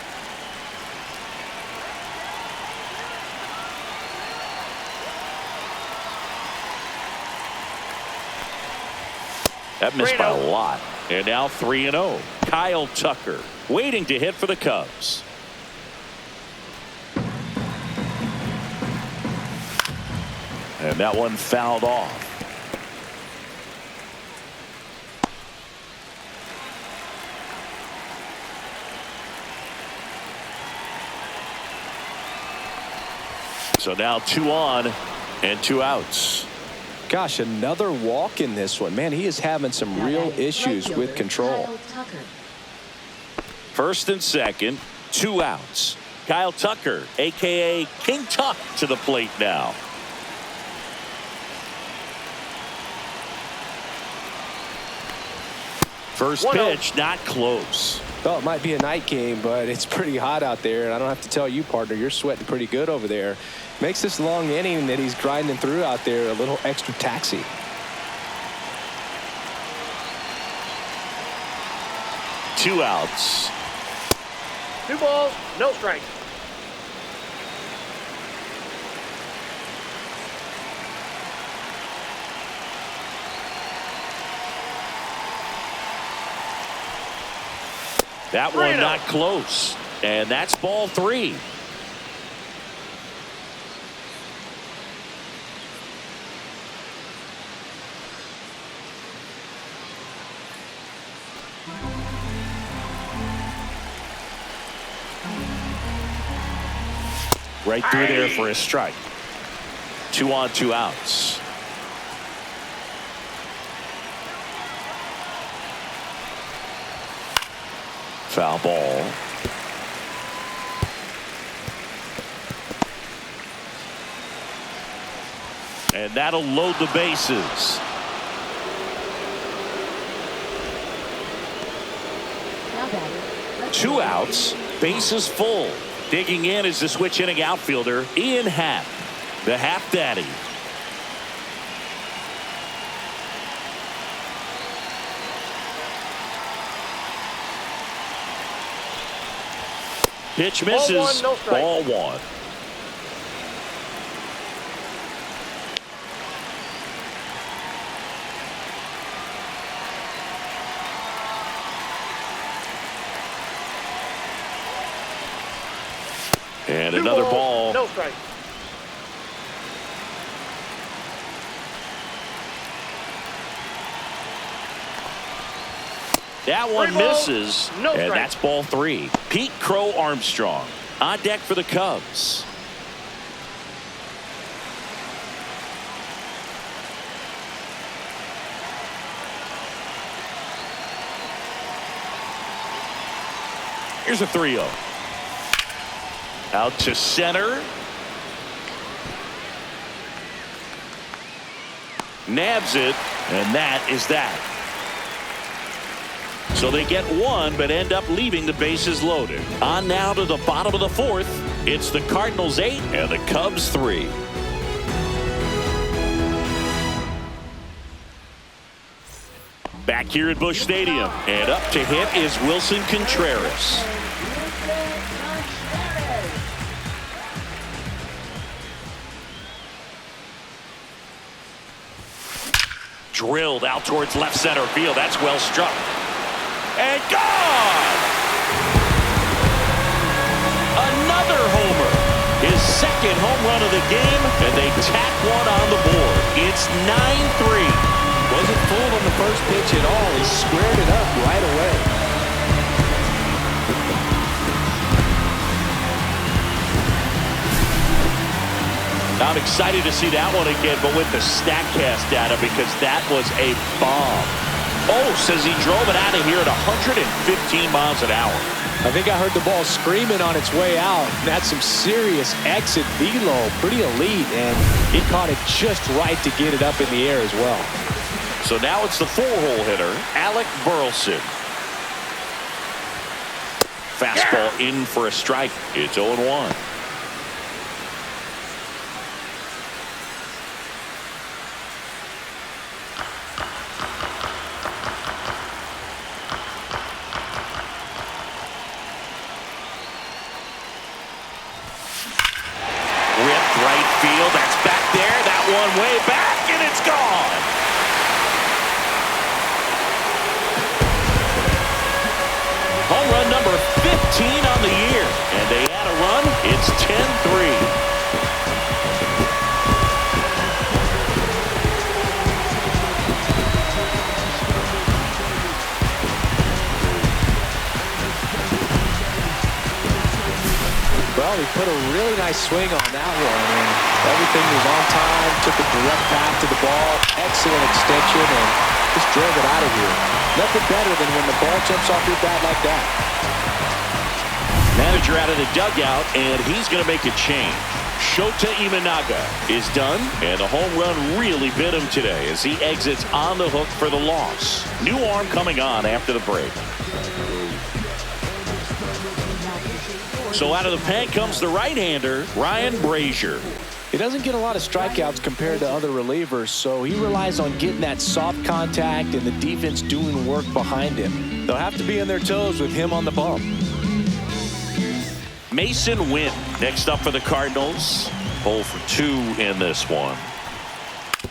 B: That missed by a lot. And now 3-0. Kyle Tucker waiting to hit for the Cubs. And that one fouled off. So now 2 on and 2 outs.
C: Gosh, another walk in this one. Man, he is having some real issues with control.
B: First and second, 2 outs. Kyle Tucker, a.k.a. King Tuck, to the plate now. First pitch, not close.
C: Well, it might be a night game, but it's pretty hot out there. And I don't have to tell you, partner, you're sweating pretty good over there. Makes this long inning that he's grinding through out there a little extra taxi.
B: Two outs.
D: 2 balls, no strikes.
B: That one not close. And that's ball 3. Right through there for a strike. 2 on, 2 outs. Foul ball. And that'll load the bases. Two outs, bases full. Digging in is the switch inning outfielder, Ian Happ, the Happ Daddy. Pitch misses.
D: Ball 1, no strike.
B: Ball 1. And
D: 2
B: another
D: balls,
B: ball.
D: no strike.
B: That one
D: 3 balls,
B: misses,
D: no
B: and
D: strike.
B: that's ball 3. Pete Crow Armstrong on deck for the Cubs. Here's a 3-0. Out to center. Nabs it, and that is that. So they get 1, but end up leaving the bases loaded. On now to the bottom of the 4th. It's the Cardinals 8 and the Cubs 3. Back here at Busch Stadium, and up to hit is Wilson Contreras. Drilled out towards left center field. That's well struck. And gone! Another homer. His second home run of the game, and they tack one on the board. It's 9-3.
C: Wasn't fooled on the first pitch at all. He squared it up right away.
B: I'm excited to see that one again, but with the StatCast data, because that was a bomb. Oh, says he drove it out of here at 115 miles an hour.
C: I think I heard the ball screaming on its way out. That's some serious exit velo, pretty elite, and he caught it just right to get it up in the air as well.
B: So now it's the four-hole hitter, Alec Burleson. Fastball in for a strike. It's 0-1. Right field, that's back there, that one way back, and it's gone. Home run number 15 on the year, and they add a run. It's 10-3.
C: Well, he put a really nice swing on that one, and everything was on time, took a direct path to the ball, excellent extension, and just drove it out of here. Nothing better than when the ball jumps off your bat like that.
B: Manager out of the dugout, and he's going to make a change. Shota Imanaga is done, and the home run really bit him today as he exits on the hook for the loss. New arm coming on after the break. So out of the pen comes the right-hander, Ryan Brazier.
C: He doesn't get a lot of strikeouts compared to other relievers, so he relies on getting that soft contact and the defense doing work behind him. They'll have to be on their toes with him on the bump.
B: Mason Wynn next up for the Cardinals. 0 for 2 in this one.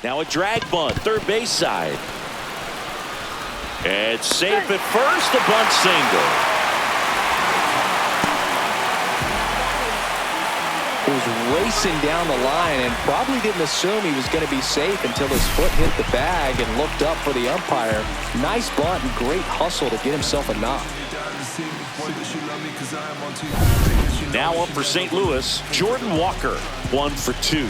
B: Now a drag bunt, third base side. It's safe at first, a bunt single.
C: He was racing down the line and probably didn't assume he was going to be safe until his foot hit the bag and looked up for the umpire. Nice bunt and great hustle to get himself a knock.
B: Now up for St. Louis, Jordan Walker, 1 for 2.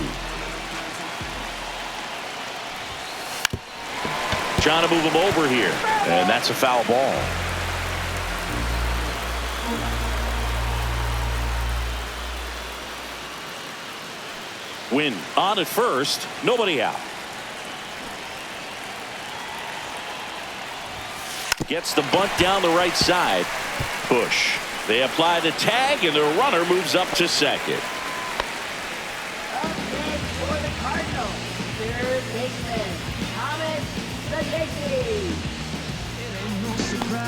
B: Trying to move him over here, and that's a foul ball. Win on at first, nobody out. Gets the bunt down the right side. Busch. They apply the tag, and the runner moves up to second.
E: Up next for the Cardinals, third baseman, Thomas Saggese.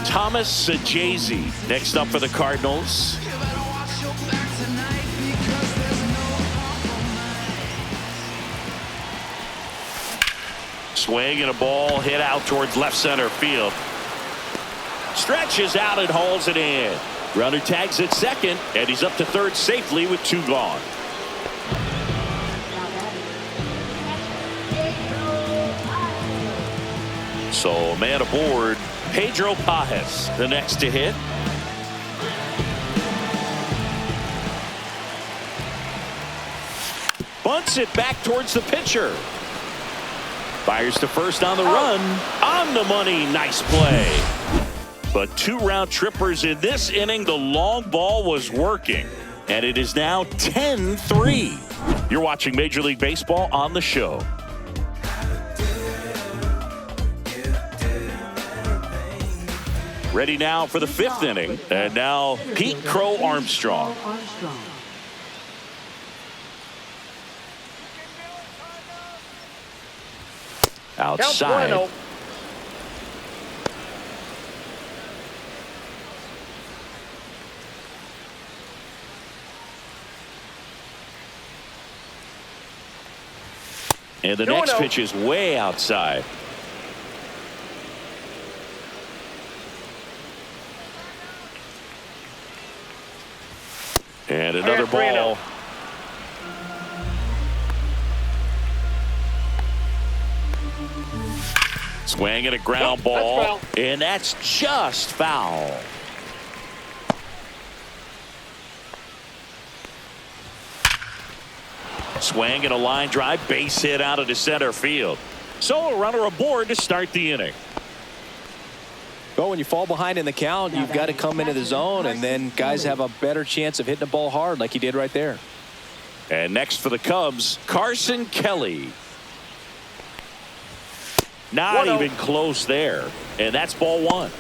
B: Thomas Saggese next up for the Cardinals. Swing and a ball hit out towards left center field. Stretches out and hauls it in. Runner tags at second, and he's up to third safely with 2 gone. So a man aboard, Pedro Pajes, the next to hit. Bunts it back towards the pitcher. Fires to first on the run. On the money. Nice play. But 2 round trippers in this inning. The long ball was working. And it is now 10-3. You're watching Major League Baseball on the show. Ready now for the 5th inning. And now Pete Crow Armstrong. Outside. And the next pitch is way outside. And another ball. Swing and a ground ball. And that's just foul. Swing and a line drive, base hit out into center field. So a runner aboard to start the inning.
C: Well, when you fall behind in the count, you've got to come into the zone, and then guys have a better chance of hitting the ball hard like he did right there.
B: And next for the Cubs, Carson Kelly. Not even close there. And that's ball one.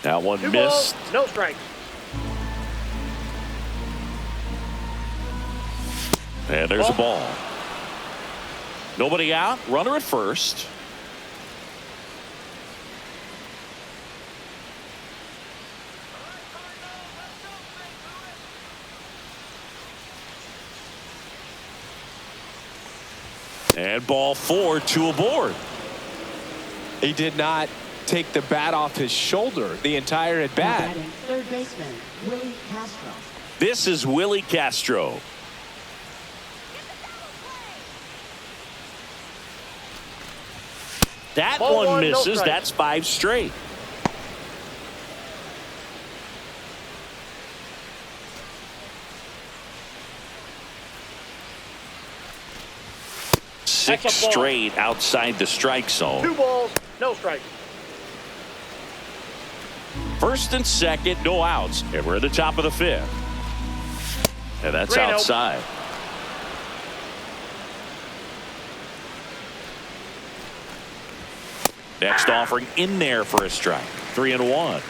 B: That one missed.
D: No strikes.
B: And there's a ball. Nobody out. Runner at first. And ball 4, 2 aboard.
C: He did not take the bat off his shoulder the entire at bat.
E: Third baseman Willie Castro.
B: This is Willie Castro. That
D: Ball
B: one
D: one, no
B: misses.
D: strike.
B: That's 5 straight.
D: That's a ball.
B: 6 straight outside the strike zone.
D: 2 balls, no strikes.
B: First and second, no outs. And we're at the top of the 5th. And that's
D: 3-0.
B: outside. Next offering in there for a strike. 3-1.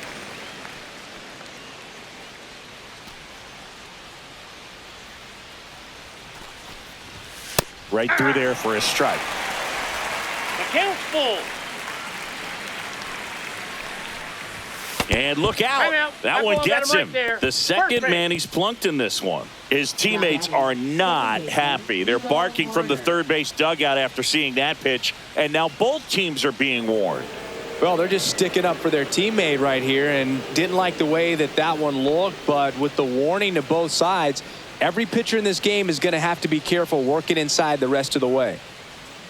B: Right through there for a strike.
D: The count's full.
B: And look out.
D: Timeout.
B: That
D: That
B: one
D: ball
B: gets
D: got him
B: him.
D: right there.
B: The second
D: First
B: man he's plunked in this one. His teammates are not happy. They're barking from the third base dugout after seeing that pitch. And now both teams are being warned.
C: Well, they're just sticking up for their teammate right here and didn't like the way that one looked. But with the warning to both sides, every pitcher in this game is going to have to be careful working inside the rest of the way.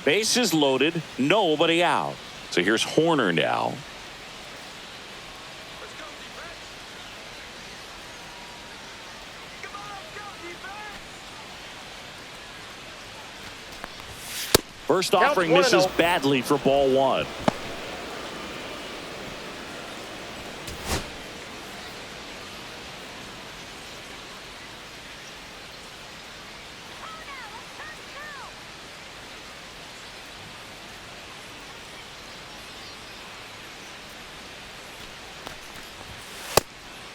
B: Bases loaded, nobody out. So here's Horner now. First offering misses badly for ball 1.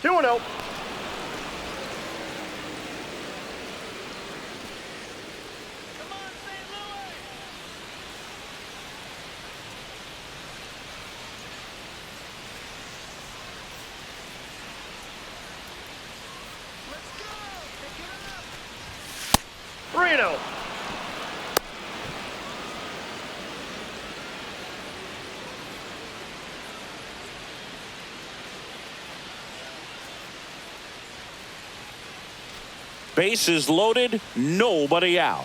D: Two and oh. Reno.
B: Bases loaded, nobody out.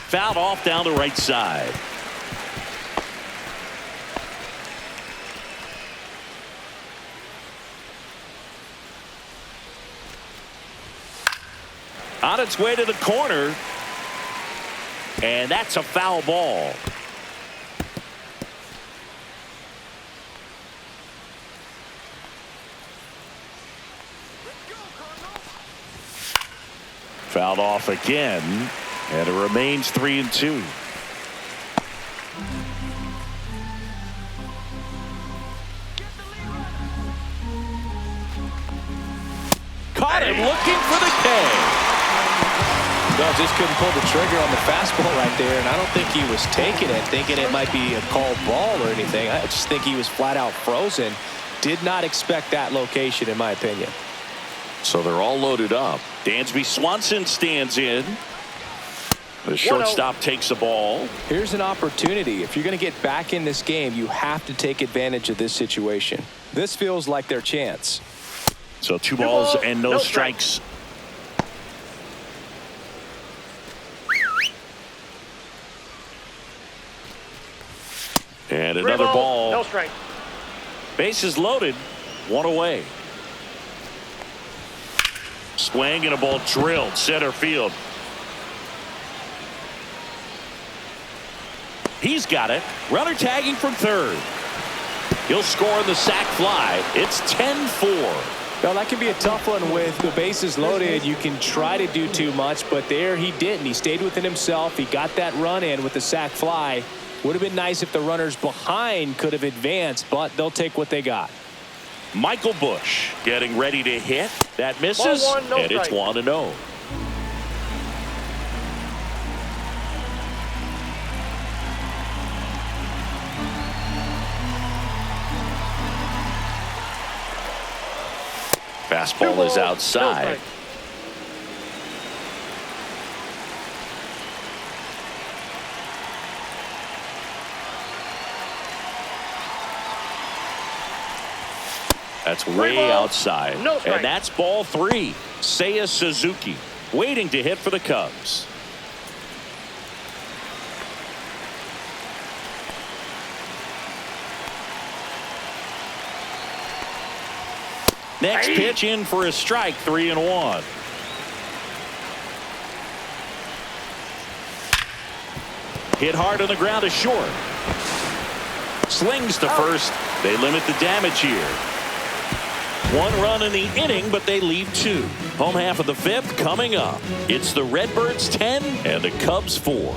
B: Fouled off down the right side. On its way to the corner. And that's a foul ball. Fouled off again. And it remains 3-2. Caught him looking for the K.
C: No, just couldn't pull the trigger on the fastball right there, and I don't think he was taking it, thinking it might be a called ball or anything. I just think he was flat out frozen. Did not expect that location, in my opinion.
B: So they're all loaded up. Dansby Swanson stands in. The shortstop takes the ball.
C: Here's an opportunity. If you're going to get back in this game, you have to take advantage of this situation. This feels like their chance.
B: So 2 balls and no
D: strikes.
B: strikes. And another ball.
D: No strike.
B: Bases loaded. 1 away. Swing and a ball drilled center field. He's got it. Runner tagging from third. He'll score on the sac fly. It's 10-4.
C: Well, that can be a tough one with the bases loaded. You can try to do too much, but there he didn't. He stayed within himself. He got that run in with the sac fly. Would have been nice if the runners behind could have advanced, but they'll take what they got.
B: Michael Busch getting ready to hit. That misses,
D: Ball 1, no
B: and it's
D: strike.
B: 1-0. Fastball is outside.
D: No strike.
B: That's
D: 3
B: way
D: balls,
B: outside.
D: no strike.
B: And that's ball 3. Seiya Suzuki waiting to hit for the Cubs. Next pitch in for a strike, 3-1. Hit hard on the ground to short. Slings to first. They limit the damage here. 1 run in the inning, but they leave 2. Home half of the 5th coming up. It's the Redbirds 10 and the Cubs 4.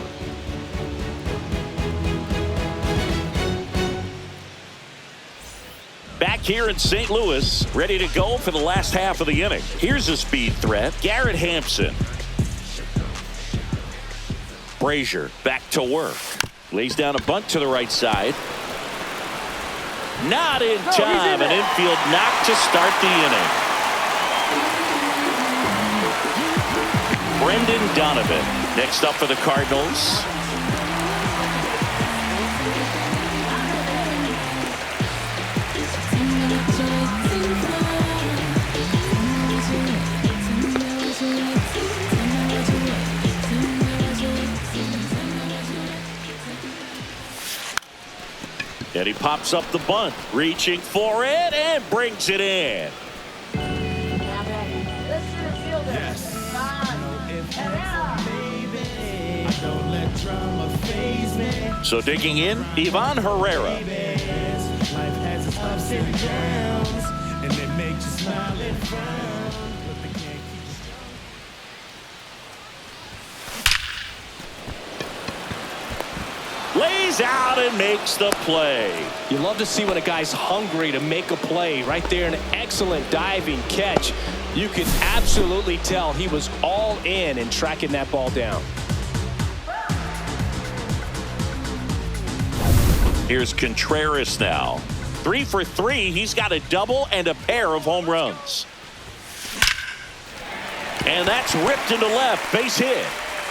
B: Back here in St. Louis, ready to go for the last half of the inning. Here's a speed threat, Garrett Hampson. Brazier back to work. Lays down a bunt to the right side. Not in time. An infield knock to start the inning. Brendan Donovan next up for the Cardinals. And he pops up the bunt, reaching for it and brings it in. So digging in, Ivan Herrera. Lays out and makes the play.
C: You love to see when a guy's hungry to make a play. Right there, an excellent diving catch. You can absolutely tell he was all in tracking that ball down.
B: Here's Contreras now. 3 for 3. He's got a double and a pair of home runs. And that's ripped into left. Base hit.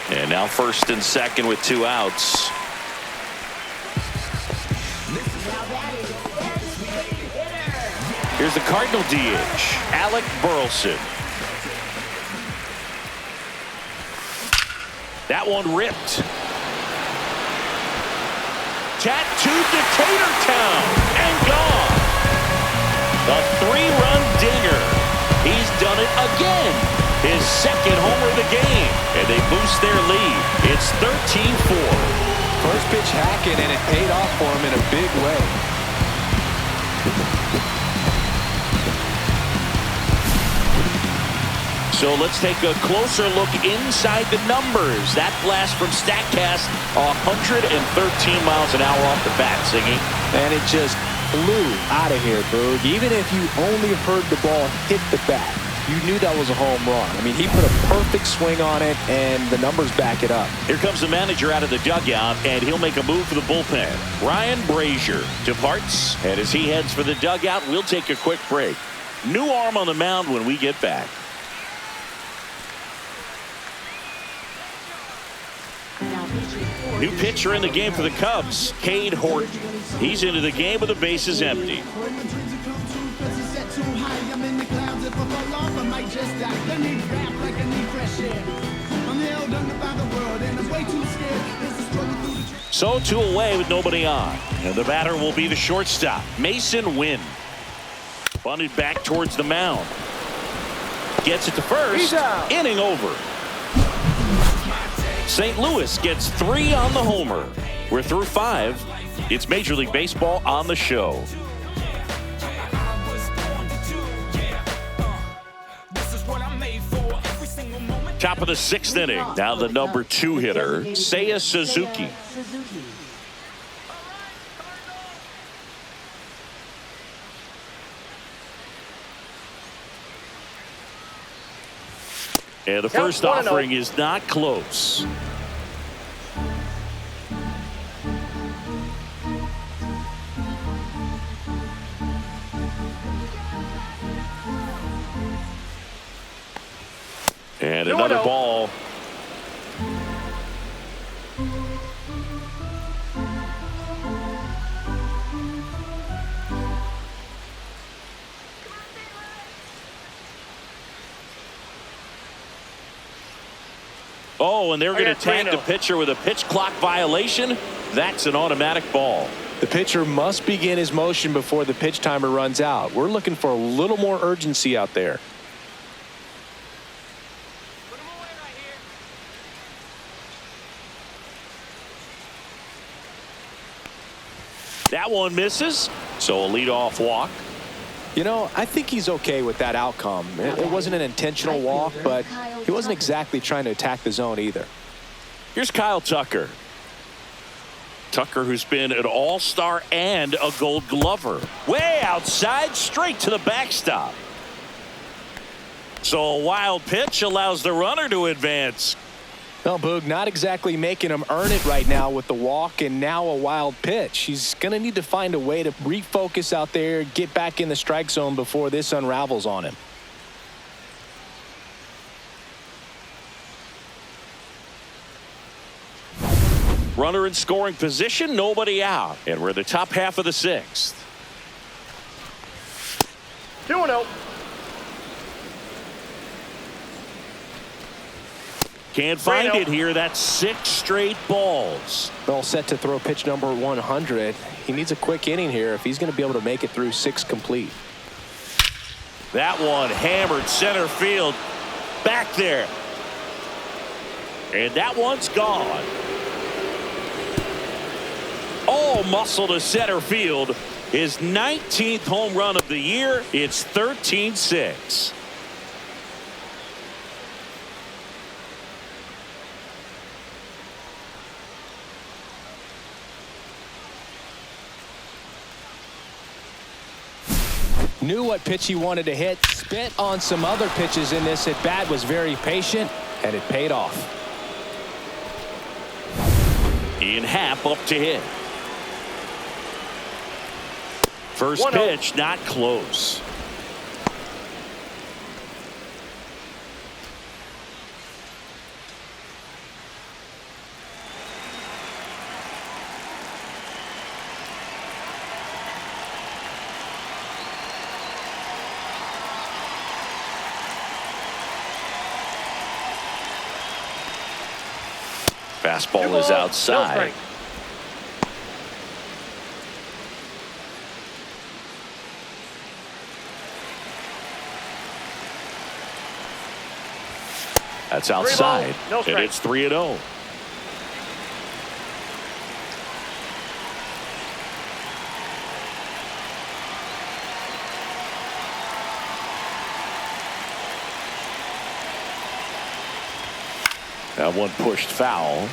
B: And now first and second with 2 outs. Here's the Cardinal DH, Alec Burleson. That one ripped. Tattooed to Catertown and gone. A 3-run dinger. He's done it again. His second homer of the game. And they boost their lead. It's 13-4.
C: First pitch hacking, and it paid off for him in a big way.
B: So let's take a closer look inside the numbers. That blast from StatCast, 113 miles an hour off the bat, Singy.
C: And it just flew out of here, Boog. Even if you only heard the ball hit the bat, you knew that was a home run. I mean, he put a perfect swing on it, and the numbers back it up.
B: Here comes the manager out of the dugout, and he'll make a move for the bullpen. Ryan Brazier departs, and as he heads for the dugout, we'll take a quick break. New arm on the mound when we get back. New pitcher in the game for the Cubs, Cade Horton. He's into the game with the bases empty.
F: if I fall off, I might just die. I need rap like I need fresh air. I'm held under by the world, and I'm way too scared. There's a struggle through the...
B: So 2 away with nobody on. And the batter will be the shortstop, Mason Wynn. Bunted back towards the mound. Gets it to first. Inning over. St. Louis gets 3 on the homer. We're through 5. It's Major League Baseball on the show. Top of the 6th inning. Now the number 2 hitter, Seiya Suzuki. And the first offering is not close. And another ball. Oh, and they're going to tag the pitcher with a pitch clock violation. That's an automatic ball.
C: The pitcher must begin his motion before the pitch timer runs out. We're looking for a little more urgency out there.
B: That one misses, so a leadoff walk.
C: You know, I think he's okay with that outcome. It wasn't an intentional walk, but he wasn't exactly trying to attack the zone either.
B: Here's Kyle Tucker. Tucker, who's been an all-star and a Gold Glover. Way outside, straight to the backstop. So a wild pitch allows the runner to advance.
C: Well, Boog, not exactly making him earn it right now with the walk and now a wild pitch. He's going to need to find a way to refocus out there, get back in the strike zone before this unravels on him.
B: Runner in scoring position, nobody out. And we're in the top half of the 6th.
D: 2-0.
B: Can't find it here. That's 6 straight balls.
C: All set to throw pitch number 100. He needs a quick inning here if he's going to be able to make it through 6 complete.
B: That one hammered center field. Back there. And that one's gone. All muscle to center field. His 19th home run of the year. It's 13-6.
C: Knew what pitch he wanted to hit, spit on some other pitches in this at bat, was very patient, and it paid off.
B: Ian Happ up to hit. First pitch not close. Fastball is outside. That's outside. And it's 3-0. That one pushed foul.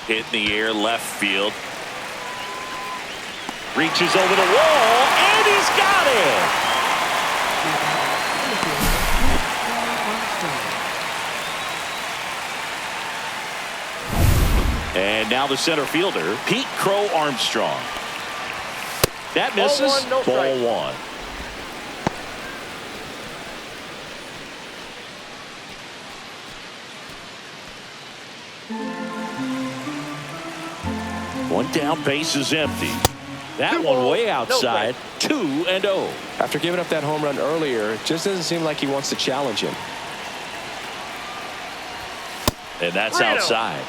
B: Hit in the air, left field. Reaches over the wall, and he's got it. And now the center fielder, Pete Crow Armstrong. That misses. Ball 1. One down, base is empty. That
D: Two
B: one
D: balls,
B: way
D: no
B: outside. 2-0.
C: After giving up that home run earlier, it just doesn't seem like he wants to challenge him.
B: And that's
D: 3-0.
B: outside.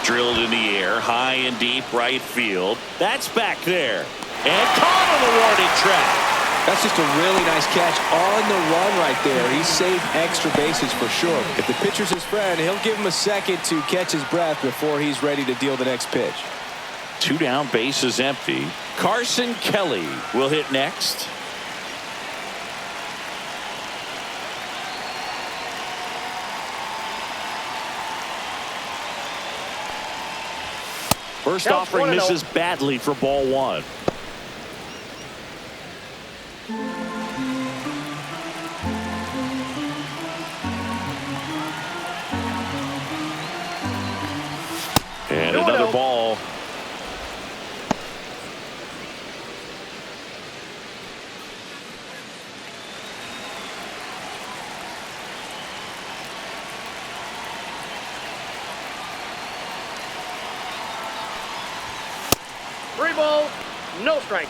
B: Drilled in the air, high and deep right field. That's back there. And caught on the warning track.
C: That's just a really nice catch on the run right there. He saved extra bases for sure. If the pitcher's his friend, he'll give him a second to catch his breath before he's ready to deal the next pitch.
B: 2 down, base is empty. Carson Kelly will hit next. First
D: Counts
B: offering
D: 1-0.
B: misses badly for ball 1. And
D: 2-0.
B: another ball.
D: Three balls, no strikes.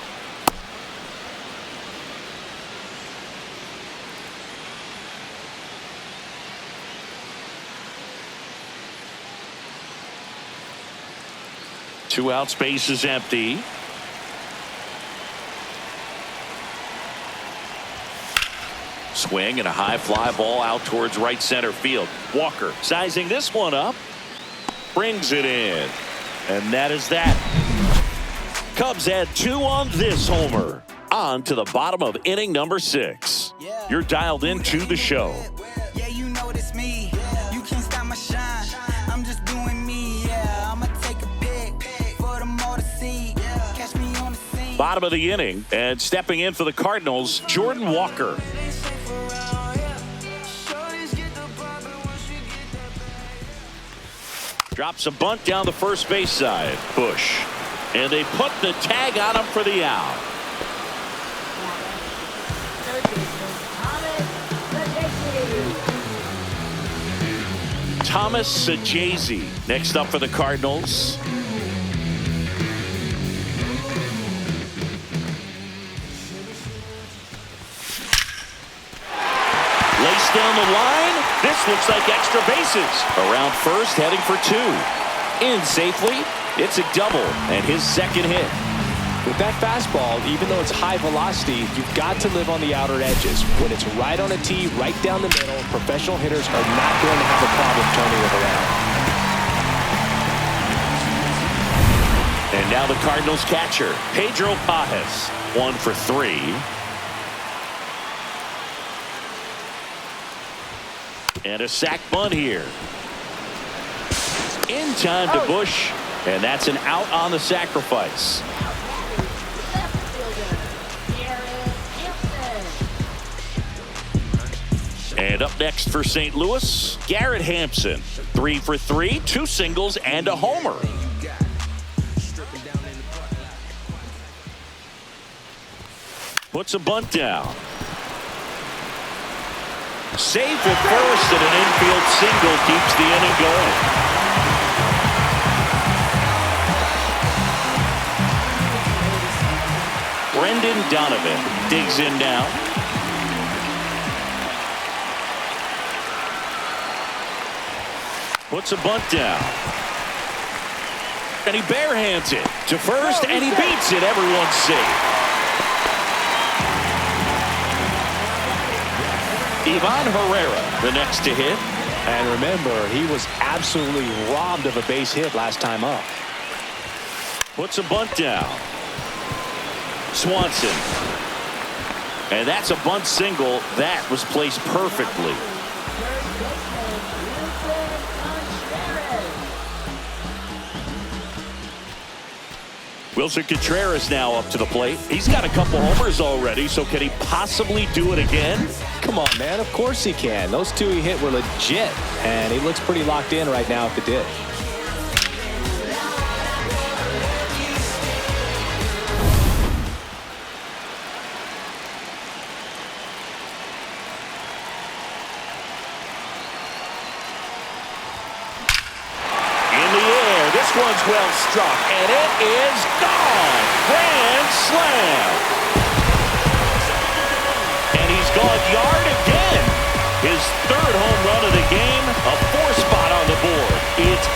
B: Two out, space is empty. Swing and a high fly ball out towards right center field. Walker sizing this one up. Brings it in. And that is that. Cubs add 2 on this homer. On to the bottom of inning number 6. You're dialed into the show.
G: Yeah, you know it's me. You can't stop my shine. I'm just doing me. Yeah, I'ma take a pic for them all to see. Catch me on the scene.
B: Bottom of the inning, and stepping in for the Cardinals, Jordan Walker. Drops a bunt down the first base side. Busch. And they put the tag on him for the out.
E: Third baseman,
B: Thomas Sajazi next up for the Cardinals. Laced down the line. This looks like extra bases. Around first, heading for 2. In safely. It's a double and his second hit.
C: With that fastball, even though it's high velocity, you've got to live on the outer edges. When it's right on a tee, right down the middle, professional hitters are not going to have a problem turning it around.
B: And now the Cardinals catcher, Pedro Pajes, 1 for 3. And a sac bunt here. In time to Busch. And that's an out on the sacrifice. And up next for St. Louis, Garrett Hampson. 3 for 3, 2 singles and a homer. Puts a bunt down. Safe at first, and an infield single keeps the inning going. Brendan Donovan digs in now. Puts a bunt down. And he barehands it to first, and he beats it. Everyone's safe. Ivan Herrera, the next to hit.
C: And remember, he was absolutely robbed of a base hit last time up.
B: Puts a bunt down. Swanson. And that's a bunt single. That was placed perfectly. Wilson Contreras now up to the plate. He's got a couple homers already, so can he possibly do it again?
C: Come on, man. Of course he can. Those two he hit were legit, and he looks pretty locked in right now at the dish.
B: This one's well struck, and it is gone. Grand slam. And he's gone yard again. His third home run of the game, a 4-spot on the board. It's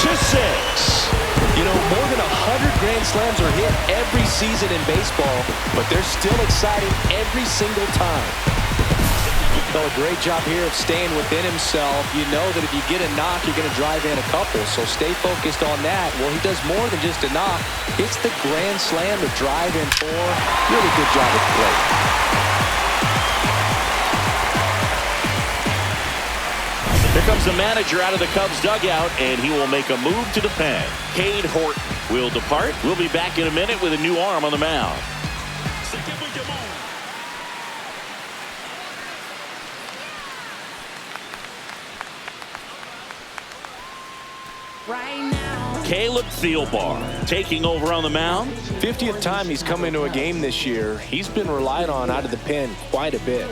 B: 18-6.
C: You know, more than 100 grand slams are hit every season in baseball, but they're still exciting every single time. So a great job here of staying within himself. You know that if you get a knock, you're going to drive in a couple. So stay focused on that. Well, he does more than just a knock. It's the grand slam to drive in 4. Really good job at the plate.
B: Here comes the manager out of the Cubs dugout, and he will make a move to the pen. Cade Horton will depart. We'll be back in a minute with a new arm on the mound. Caleb Thielbar taking over on the mound.
C: 50th time he's come into a game this year. He's been relied on out of the pen quite a bit.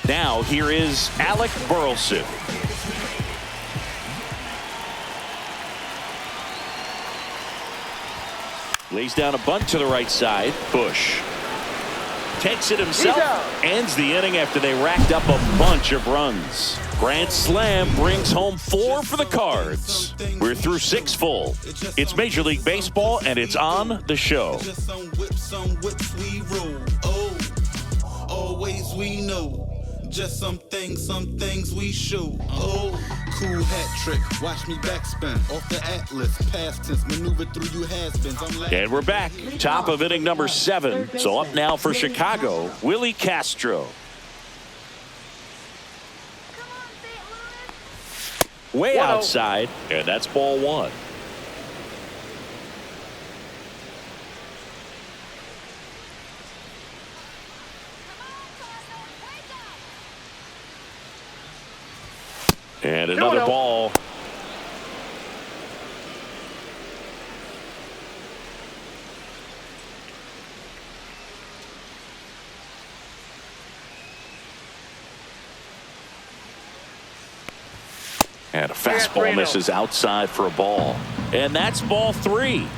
B: Now here is Alec Burleson. Lays down a bunt to the right side. Busch takes it himself, ends the inning after they racked up a bunch of runs. Grand slam brings home 4 for the Cards. We're through 6 full. It's Major League Baseball, and it's on the show.
H: Always we know. Just some things we show. Oh, cool hat trick. Watch me backspin off the Atlas. Past tense maneuver through you has-beens.
B: And we're back. Top of inning number 7. So up now for Chicago, Willie Castro. Way outside, and that's ball 1. And another ball. And a fastball misses outside for a ball. And that's ball 3.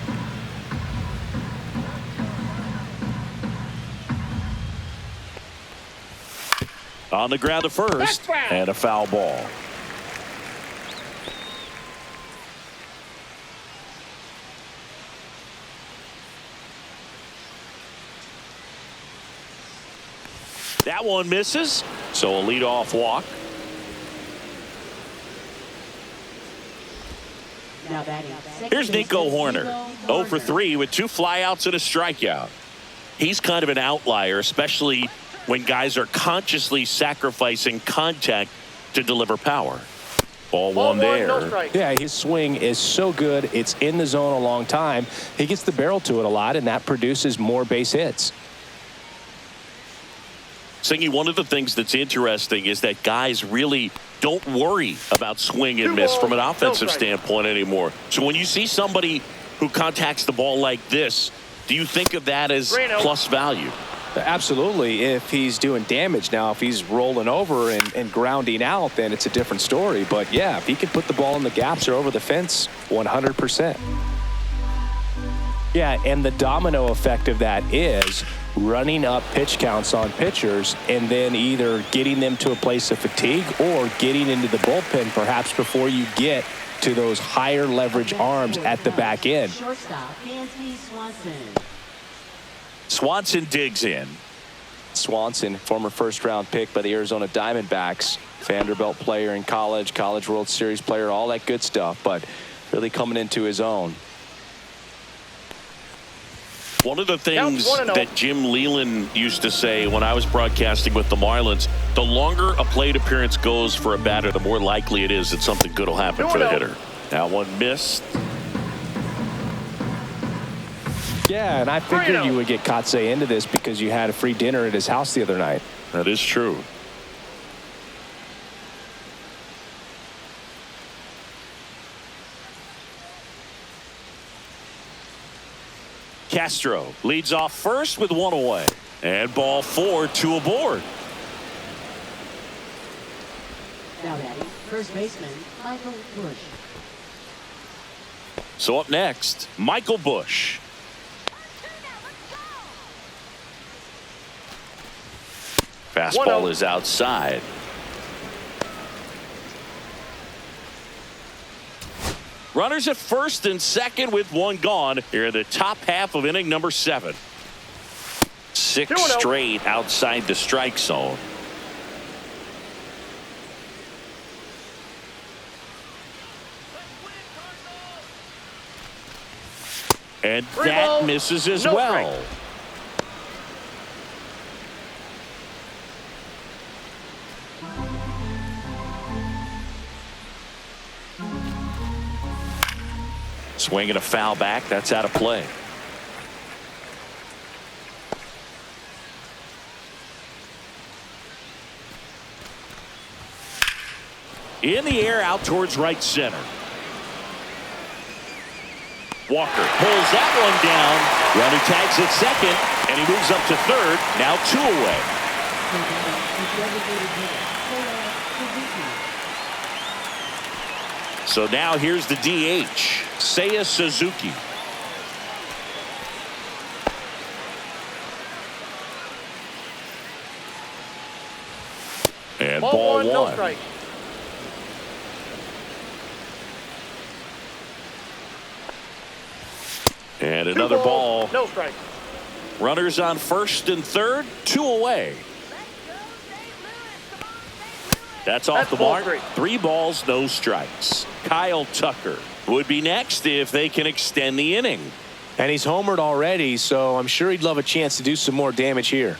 B: On the ground to first, and a foul ball. That one misses, so a leadoff walk. Here's Nico Horner, 0 for 3 with 2 flyouts and a strikeout. He's kind of an outlier, especially when guys are consciously sacrificing contact to deliver power. Ball 1 there.
D: No,
C: yeah, his swing is so good. It's in the zone a long time. He gets the barrel to it a lot, and that produces more base hits.
B: Singy, one of the things that's interesting is that guys really don't worry about swing and miss from an offensive standpoint anymore. So when you see somebody who contacts the ball like this, do you think of that as plus value?
C: Absolutely, if he's doing damage. Now, if he's rolling over and grounding out, then it's a different story. But, yeah, if he can put the ball in the gaps or over the fence, 100%. Yeah, and the domino effect of that is running up pitch counts on pitchers and then either getting them to a place of fatigue or getting into the bullpen perhaps before you get to those higher leverage arms at the back end.
B: Swanson digs in.
C: Swanson, former first-round pick by the Arizona Diamondbacks, Vanderbilt player in college World Series player, all that good stuff, but really coming into his own.
B: One of the things
D: 1-0.
B: that Jim Leland used to say when I was broadcasting with the Marlins, the longer a plate appearance goes for a batter, the more likely it is that something good will happen for the
D: 2-0.
B: hitter. That one missed.
C: Yeah, and I figured
D: 3-0.
C: you would get Kotsay into this because you had a free dinner at his house the other night.
B: That is true. Castro leads off first with one away. And ball 4, 2 aboard.
E: Now batting, first baseman, Michael Busch.
B: So up next, Michael Busch. Fastball
D: 1-0.
B: is outside. Runners at first and second with one gone here in the top half of inning number 7. 6
D: 2-0.
B: straight outside the strike zone. And
D: 3
B: that
D: balls,
B: misses as
D: no
B: well.
D: strike.
B: Swinging a foul back. That's out of play. In the air out towards right center. Walker pulls that one down. Runner tags at second, and he moves up to third. Now 2 away.
E: The designated hitter, Suzuki.
B: So now here's the DH, Seiya Suzuki. And ball 1.
D: No strike.
B: And
D: 2
B: another
D: balls,
B: ball.
D: no strike.
B: Runners on first and third, 2 away. That's off the
D: ball
B: mark.
D: 3.
B: 3 balls, no strikes. Kyle Tucker would be next if they can extend the inning.
C: And he's homered already, so I'm sure he'd love a chance to do some more damage here.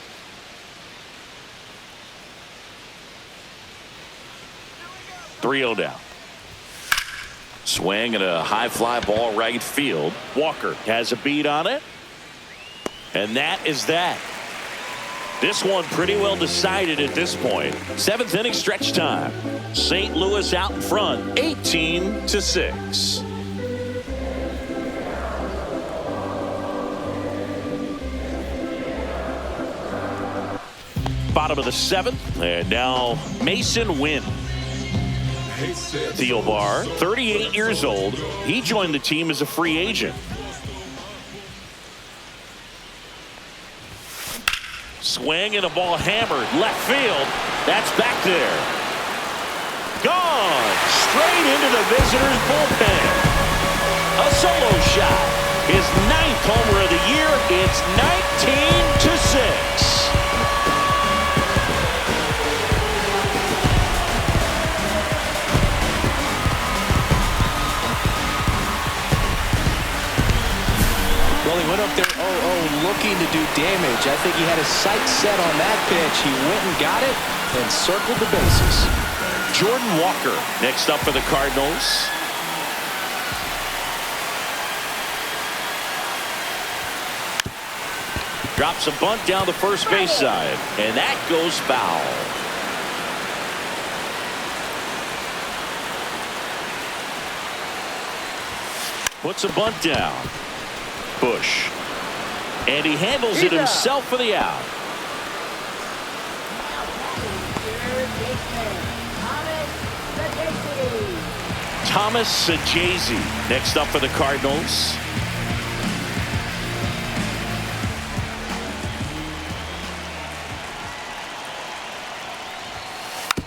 B: Three-0 down. Swing and a high fly ball right field. Walker has a beat on it. And that is that. This one pretty well decided at this point. 7th inning stretch time. St. Louis out in front, 18-6. Bottom of the 7th, and now Mason Wynn. Theobar, 38 years old. He joined the team as a free agent. Swing and a ball hammered left field. That's back there. Gone straight into the visitors' bullpen. A solo shot. His 9th homer of the year. It's 19-6.
C: Well, he went up there looking to do damage. I think he had his sights set on that pitch. He went and got it and circled the bases.
B: Jordan Walker next up for the Cardinals. Drops a bunt down the first base side, and that goes foul. Puts a bunt down. Busch. And he handles it himself for the out. Thomas Sajazi next up for the Cardinals.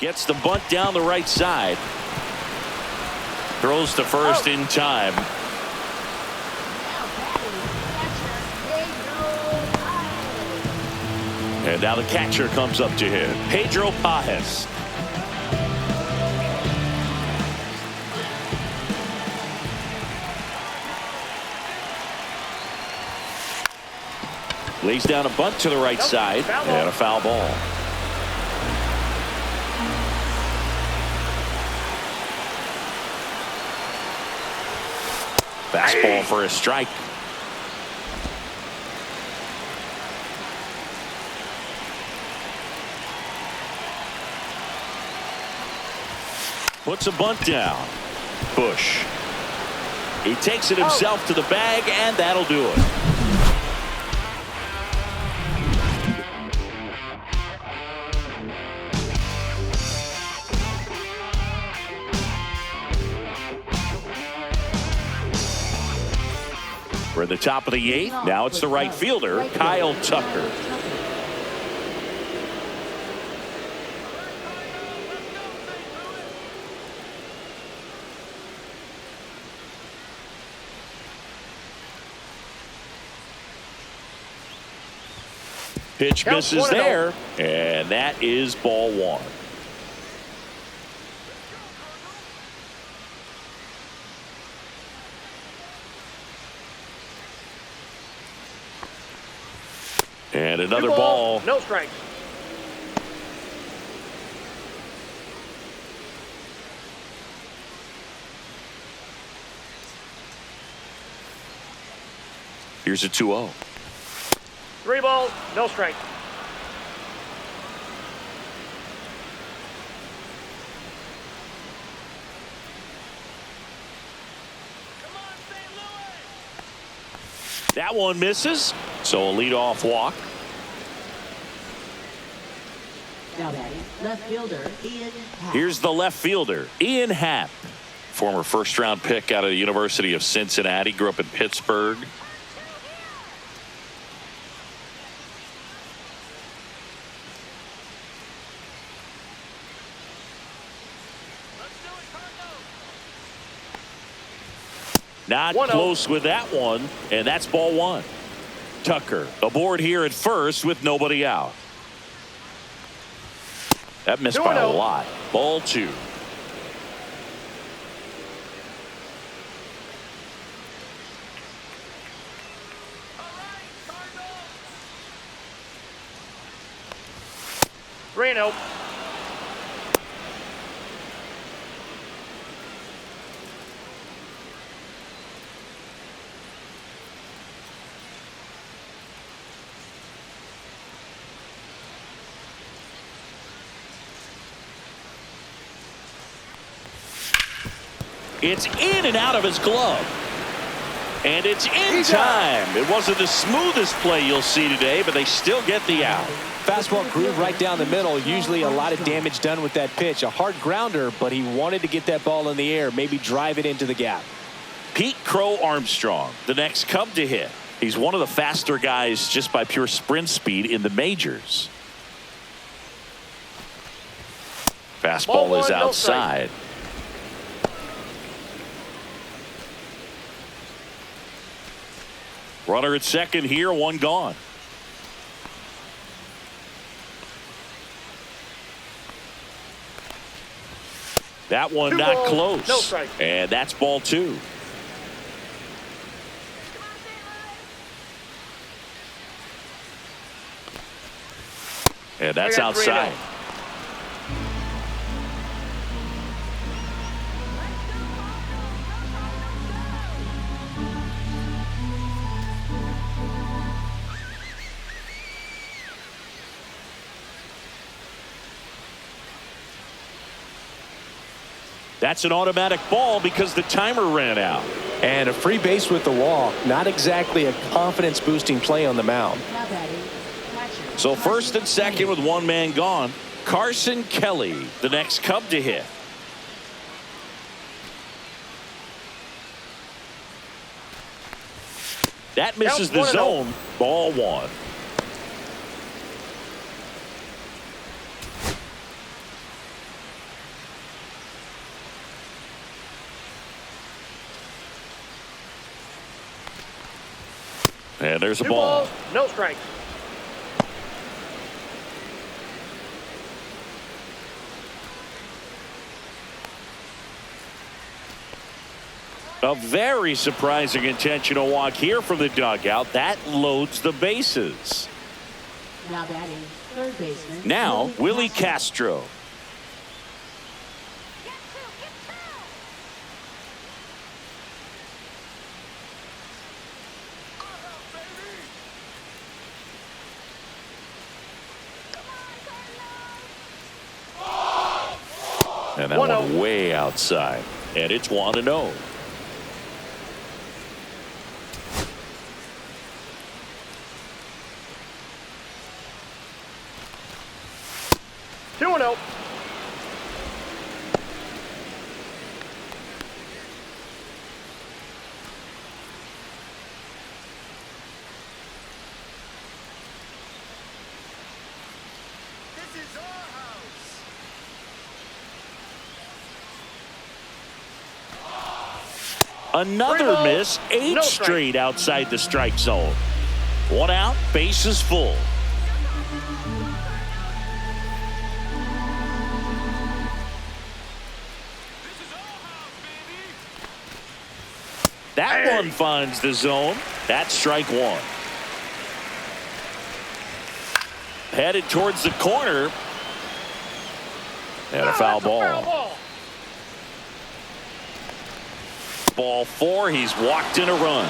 B: Gets the bunt down the right side. Throws to first in time. And now the catcher comes up to him, Pedro Pajes. Lays down a bunt to the right side and a foul ball. Fastball for a strike. Puts a bunt down. Busch. He takes it himself to the bag, and that'll do it. We're at the top of the 8th. Now it's the right fielder, Kyle Tucker. Pitch misses there, and that is ball 1. And another ball.
D: No strikes.
B: Here's a 2-0.
D: 3 balls, no strikes.
B: That one misses, so a leadoff walk.
E: Now batting, left fielder Ian Happ.
B: Here's the left fielder, Ian Happ. Former first-round pick out of the University of Cincinnati. Grew up in Pittsburgh. Not close with that one, and that's ball 1. Tucker aboard here at first with nobody out. That missed by a lot. Ball 2.
D: Reno.
B: It's in and out of his glove. And it's in time. It wasn't the smoothest play you'll see today, but they still get the out.
C: Fastball groove right down the middle. Usually a lot of damage done with that pitch. A hard grounder, but he wanted to get that ball in the air, maybe drive it into the gap.
B: Pete Crow Armstrong, the next Cub to hit. He's one of the faster guys just by pure sprint speed in the majors. Fastball is outside. Runner at second here, 1 gone. That one not close.
D: No strike.
B: And that's ball 2. And that's outside. That's an automatic ball because the timer ran out.
C: And a free base with the walk. Not exactly a confidence-boosting play on the mound.
E: Now batting, catcher.
B: So first and second with 1 man gone. Carson Kelly, the next Cub to hit. That misses the zone. Ball 1. And there's a ball.
D: No strikes.
B: A very surprising intentional walk here from the dugout. That loads the bases.
E: Now batting, third baseman.
B: Now, Willie Castro. And that one way outside. And it's 1-0. Another miss, 8 straight outside the strike zone. 1 out, bases full. That one finds the zone. That's strike 1. Headed towards the corner. And a foul ball. Ball 4. He's walked in a run.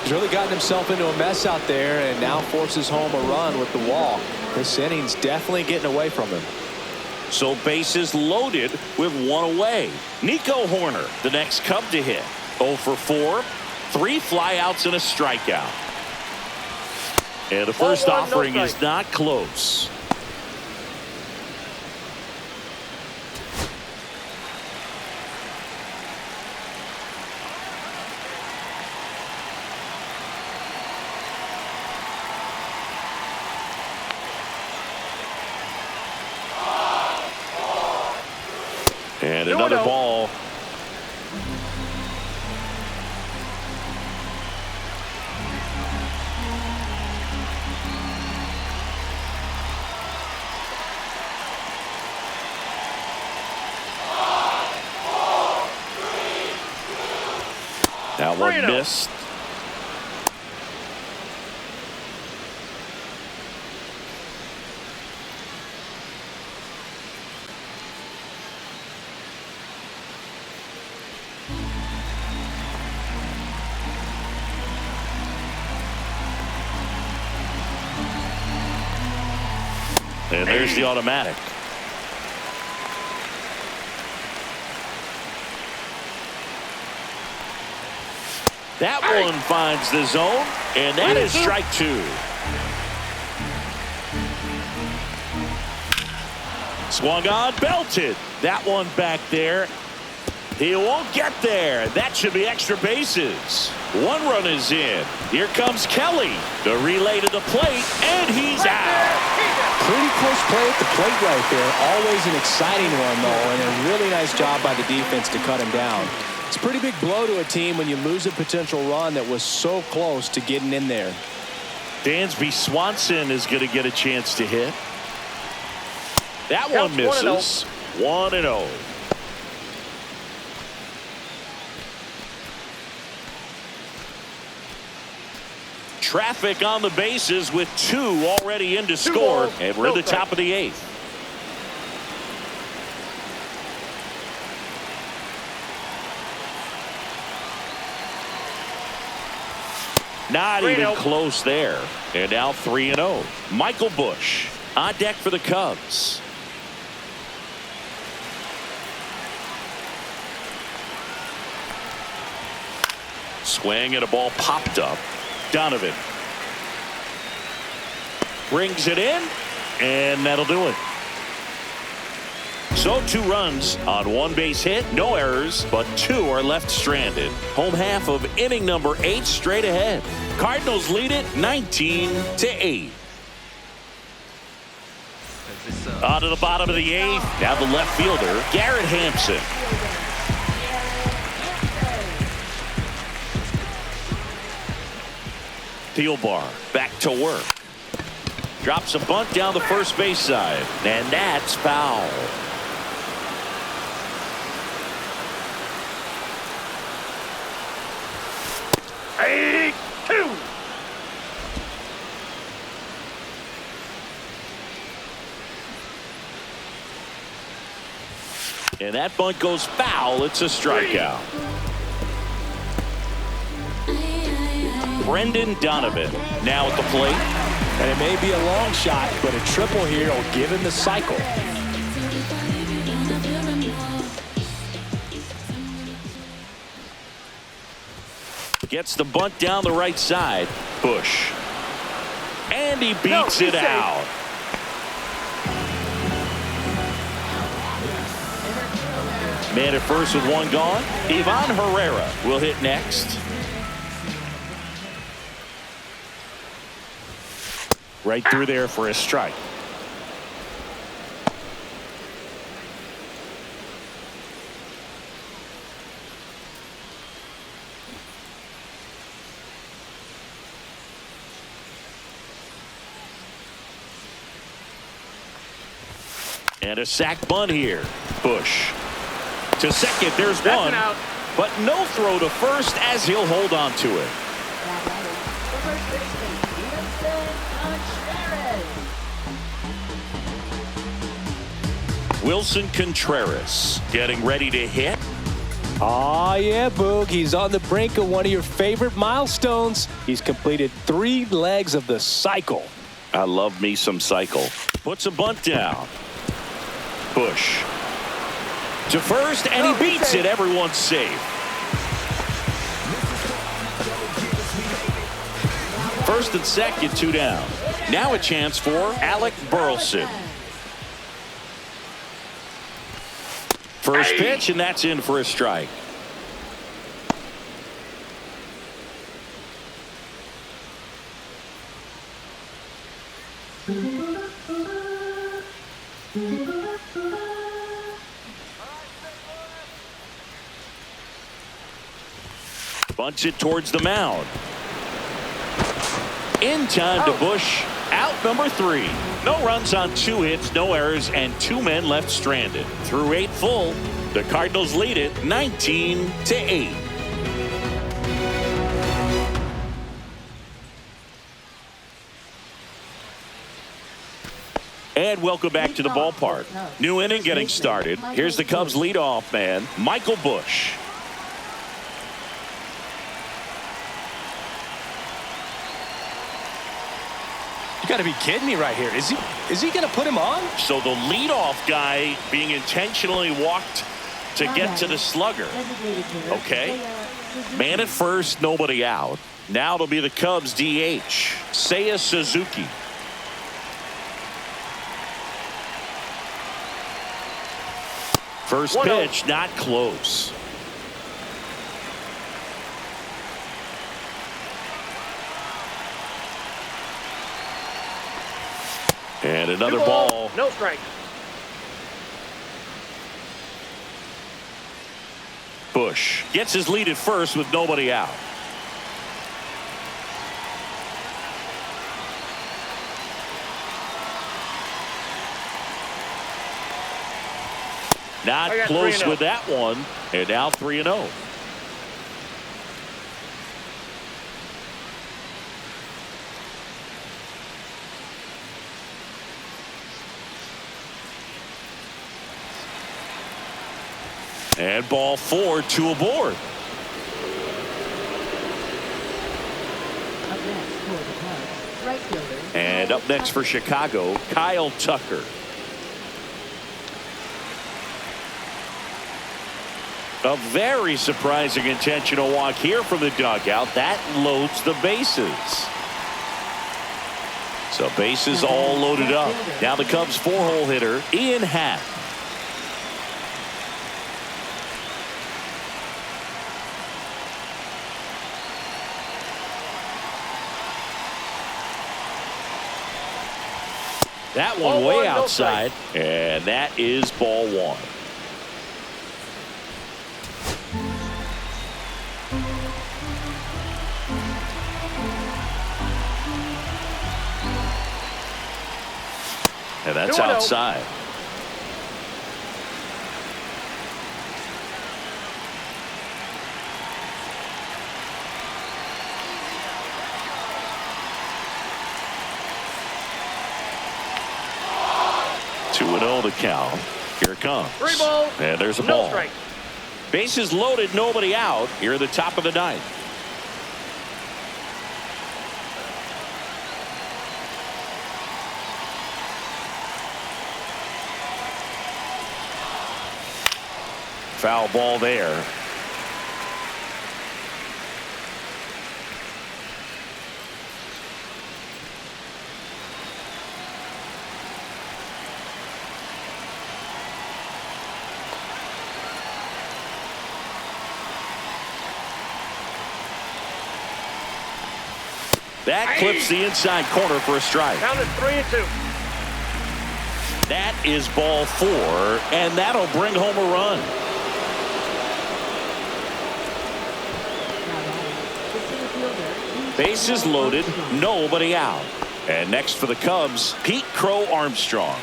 C: He's really gotten himself into a mess out there and now forces home a run with the walk. This inning's definitely getting away from him.
B: So bases loaded with 1 away. Nico Horner, the next Cub to hit. 0 for 4. 3 flyouts and a strikeout. And the first offering is not close. And another ball. That one missed. And there's the automatic. That one finds the zone, and that is strike 2. Swung on, belted. That one back there. He won't get there. That should be extra bases. 1 run is in. Here comes Kelly. The relay to the plate, and he's out.
C: Pretty close play at the plate right there. Always an exciting one, though, and a really nice job by the defense to cut him down. It's a pretty big blow to a team when you lose a potential run that was so close to getting in there.
B: Dansby Swanson is going to get a chance to hit. That one misses. 1-0. Traffic on the bases with 2 already in to score, and we're in the top of the 8th. Not even close there. And now 3-0. Michael Busch on deck for the Cubs. Swing and a ball popped up. Donovan brings it in, and that'll do it. So 2 runs on 1 base hit, no errors, but 2 are left stranded. Home half of inning number 8 straight ahead. Cardinals lead it 19-8. On to the bottom of the 8th. Now the left fielder, Garrett Hampson. Thielbar back to work. Drops a bunt down the first base side, and that's foul.
D: 2.
B: And that bunt goes foul. It's a strikeout. Brendan Donovan now at the plate.
C: And it may be a long shot, but a triple here will give him the cycle.
B: Gets the bunt down the right side. Busch. And he beats it out. Man at first with one gone. Ivan Herrera will hit next. Right through there for a strike. And a sac bunt here. Busch. To second, there's one. But no throw to first as he'll hold on to it. Wilson Contreras getting ready to hit.
C: Oh, yeah, Boog. He's on the brink of one of your favorite milestones. He's completed 3 legs of the cycle.
B: I love me some cycle. Puts a bunt down. Busch. To first, and he beats it. Everyone's safe. First and second, 2 down. Now a chance for Alec Burleson. First pitch, and that's in for a strike. Bunts it towards the mound. In time to Busch. Out number 3. No runs on 2 hits, no errors, and 2 men left stranded. Through 8 full, the Cardinals lead it 19-8. And welcome back to the ballpark. New inning getting started. Here's the Cubs leadoff man, Michael Busch.
C: You got to be kidding me right here. Is he going to put him on?
B: So the leadoff guy being intentionally walked to get to the slugger. Okay. Man at first, nobody out. Now it'll be the Cubs DH, Seiya Suzuki. First pitch, not close. And another ball.
D: No strike.
B: Busch gets his lead at first with nobody out. Not close with that one. And now 3-0. And ball 4, 2 aboard. And up next for Chicago, Kyle Tucker. A very surprising intentional walk here from the dugout. That loads the bases. So bases all loaded up. Now the Cubs 4-hole hitter, Ian Happ. That one way outside, and that is ball 1. And that's outside. 2-0 the count. Here it comes.
D: 3 balls.
B: And there's a
D: No
B: ball.
D: strikes.
B: Bases loaded, nobody out. Here at the top of the ninth. Foul ball there. That clips the inside corner for a strike.
D: Count is 3-2.
B: That is ball 4, and that'll bring home a run. Bases loaded, nobody out. And next for the Cubs, Pete Crow Armstrong.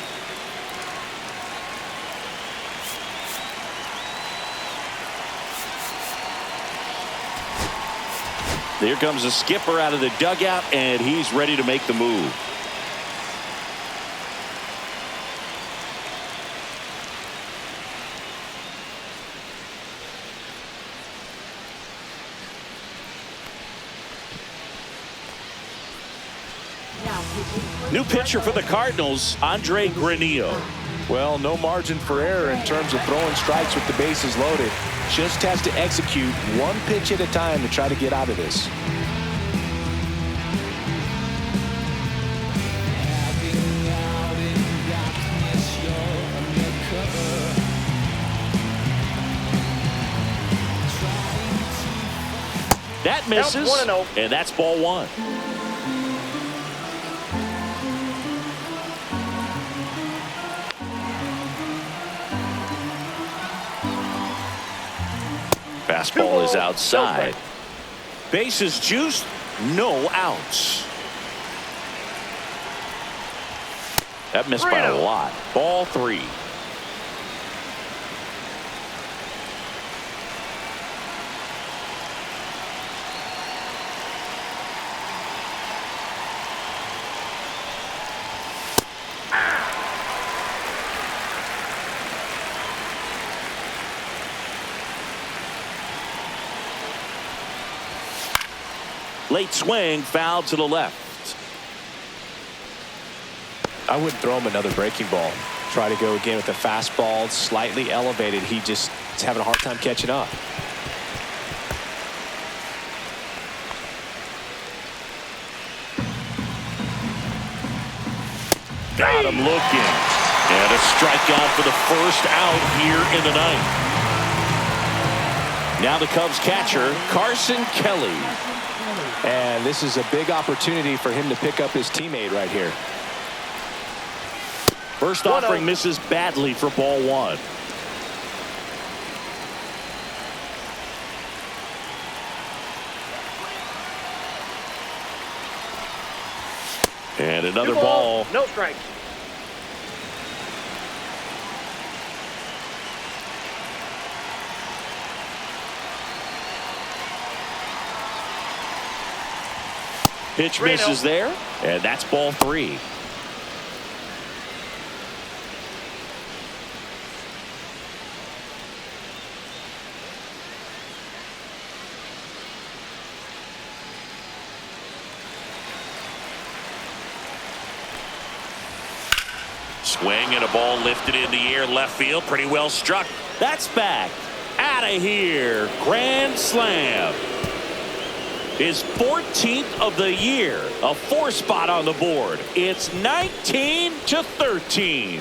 B: Here comes the skipper out of the dugout, and he's ready to make the move. New pitcher for the Cardinals, Andre Granillo.
C: Well, no margin for error in terms of throwing strikes with the bases loaded. Just has to execute one pitch at a time to try to get out of this.
B: That misses,
D: 1-0.
B: and that's ball 1. Fastball is outside. Bases juiced, no outs. That missed by a lot. Ball 3. Late swing, foul to the left.
C: I wouldn't throw him another breaking ball. Try to go again with the fastball, slightly elevated. He just is having a hard time catching up.
B: Got him looking. And a strikeout for the first out here in the ninth. Now the Cubs catcher, Carson Kelly.
C: And this is a big opportunity for him to pick up his teammate right here.
B: First offering misses badly for ball 1. And another ball.
D: No strikes.
B: Pitch misses there, and that's ball 3. Swing and a ball lifted in the air left field. Pretty well struck. That's back. Out of here. Grand slam. His 14th of the year. A 4 spot on the board. It's 19-13.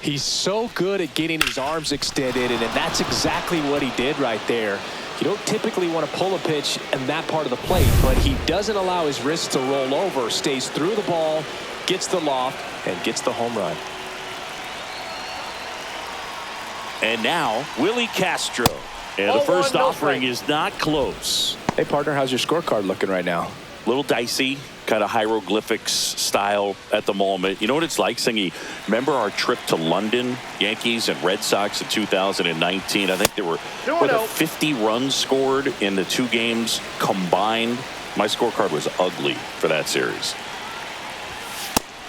C: He's so good at getting his arms extended, and that's exactly what he did right there. You don't typically want to pull a pitch in that part of the plate, but he doesn't allow his wrists to roll over, stays through the ball, gets the loft, and gets the home run.
B: And now, Willie Castro. And the first offering is not close.
C: Hey, partner, how's your scorecard looking right now?
B: little dicey, kind of hieroglyphics style at the moment. You know what it's like, Singy? Remember our trip to London, Yankees and Red Sox in 2019? I think there were 50 runs scored in the 2 games combined. My scorecard was ugly for that series.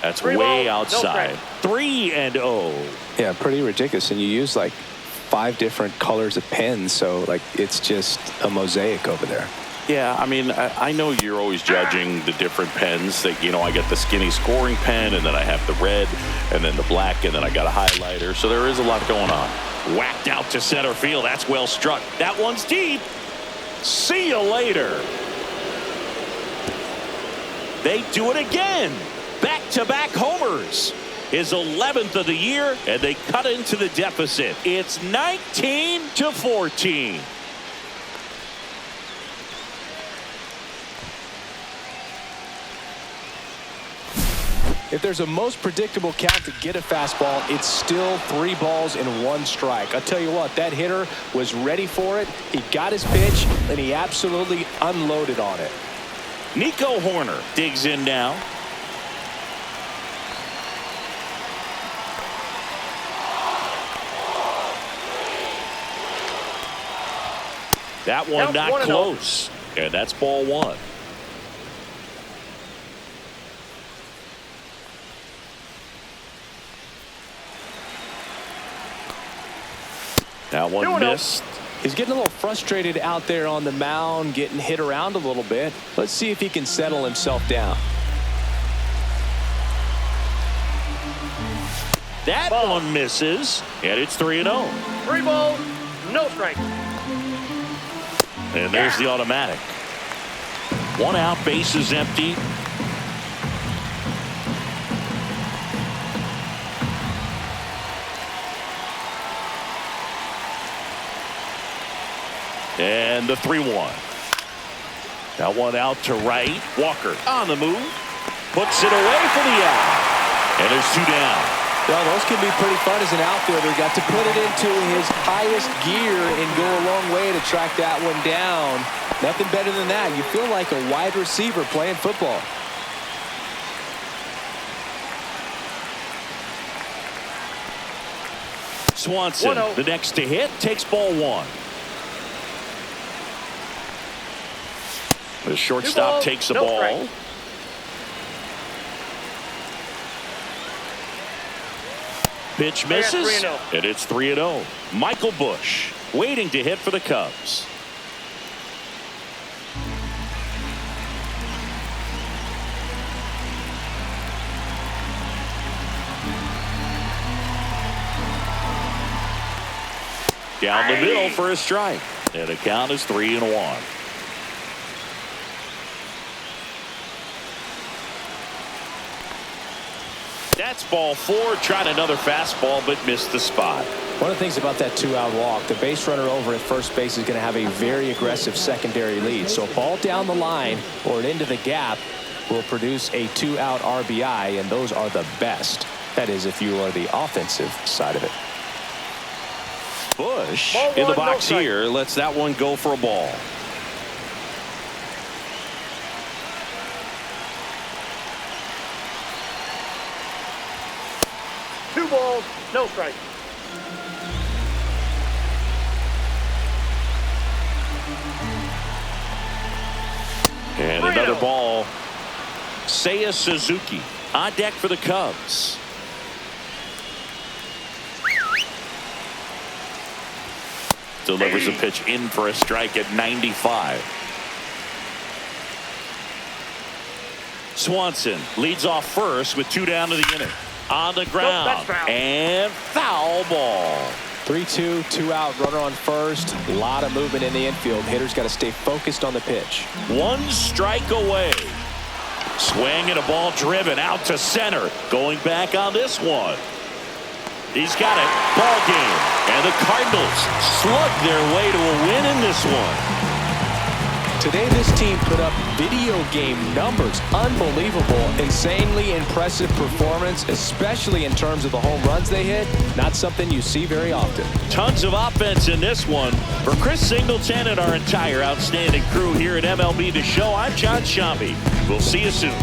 B: That's way outside. 3-0.
C: Yeah, pretty ridiculous. And you use like 5 different colors of pens, so like it's just a mosaic over there.
B: Yeah, I mean, I know you're always judging the different pens. That, you know, I get the skinny scoring pen, and then I have the red, and then the black, and then I got a highlighter. So there is a lot going on. Whacked out to center field. That's well struck. That one's deep. See you later. They do it again. Back-to-back homers. His 11th of the year, and they cut into the deficit. It's 19-14.
C: If there's a most predictable count to get a fastball, it's still 3 balls and 1 strike. I'll tell you what, that hitter was ready for it. He got his pitch, and he absolutely unloaded on it.
B: Nico Horner digs in now. That one not close. And that's ball 1. That one missed.
C: He's getting a little frustrated out there on the mound, getting hit around a little bit. Let's see if he can settle himself down.
B: That one misses, and it's 3-0.
D: 3 balls, no strike.
B: And there's the automatic. 1 out, bases empty. And the 3-1. That one out to right. Walker on the move. Puts it away for the out. And there's 2 down.
C: Well, those can be pretty fun as an outfielder. Got to put it into his highest gear and go a long way to track that one down. Nothing better than that. You feel like a wide receiver playing football.
B: Swanson, the next to hit, takes ball 1. The shortstop takes the ball.
D: Strike.
B: Pitch misses, and it's 3-0. Michael Busch waiting to hit for the Cubs. Down the middle for a strike, and the count is 3-1. That's ball 4. Tried another fastball, but missed the spot.
C: One of the things about that 2-out walk, the base runner over at first base is going to have a very aggressive secondary lead. So a ball down the line or into the gap will produce a 2-out RBI, and those are the best. That is, if you are the offensive side of it.
B: Busch in the box here lets that one go for a ball.
D: Two balls, no strike.
B: And another ball. Seiya Suzuki on deck for the Cubs. Delivers a pitch in for a strike at 95. Swanson leads off first with 2 down to the inning. On the ground. And foul ball.
C: 3-2, 2-out, runner on first. A lot of movement in the infield. Hitter's got to stay focused on the pitch.
B: 1 strike away. Swing and a ball driven out to center. Going back on this one. He's got it. Ball game. And the Cardinals slug their way to a win in this one.
C: Today, this team put up video game numbers. Unbelievable, insanely impressive performance, especially in terms of the home runs they hit. Not something you see very often.
B: Tons of offense in this one. For Chris Singleton and our entire outstanding crew here at MLB The Show, I'm John Shambi. We'll see you soon.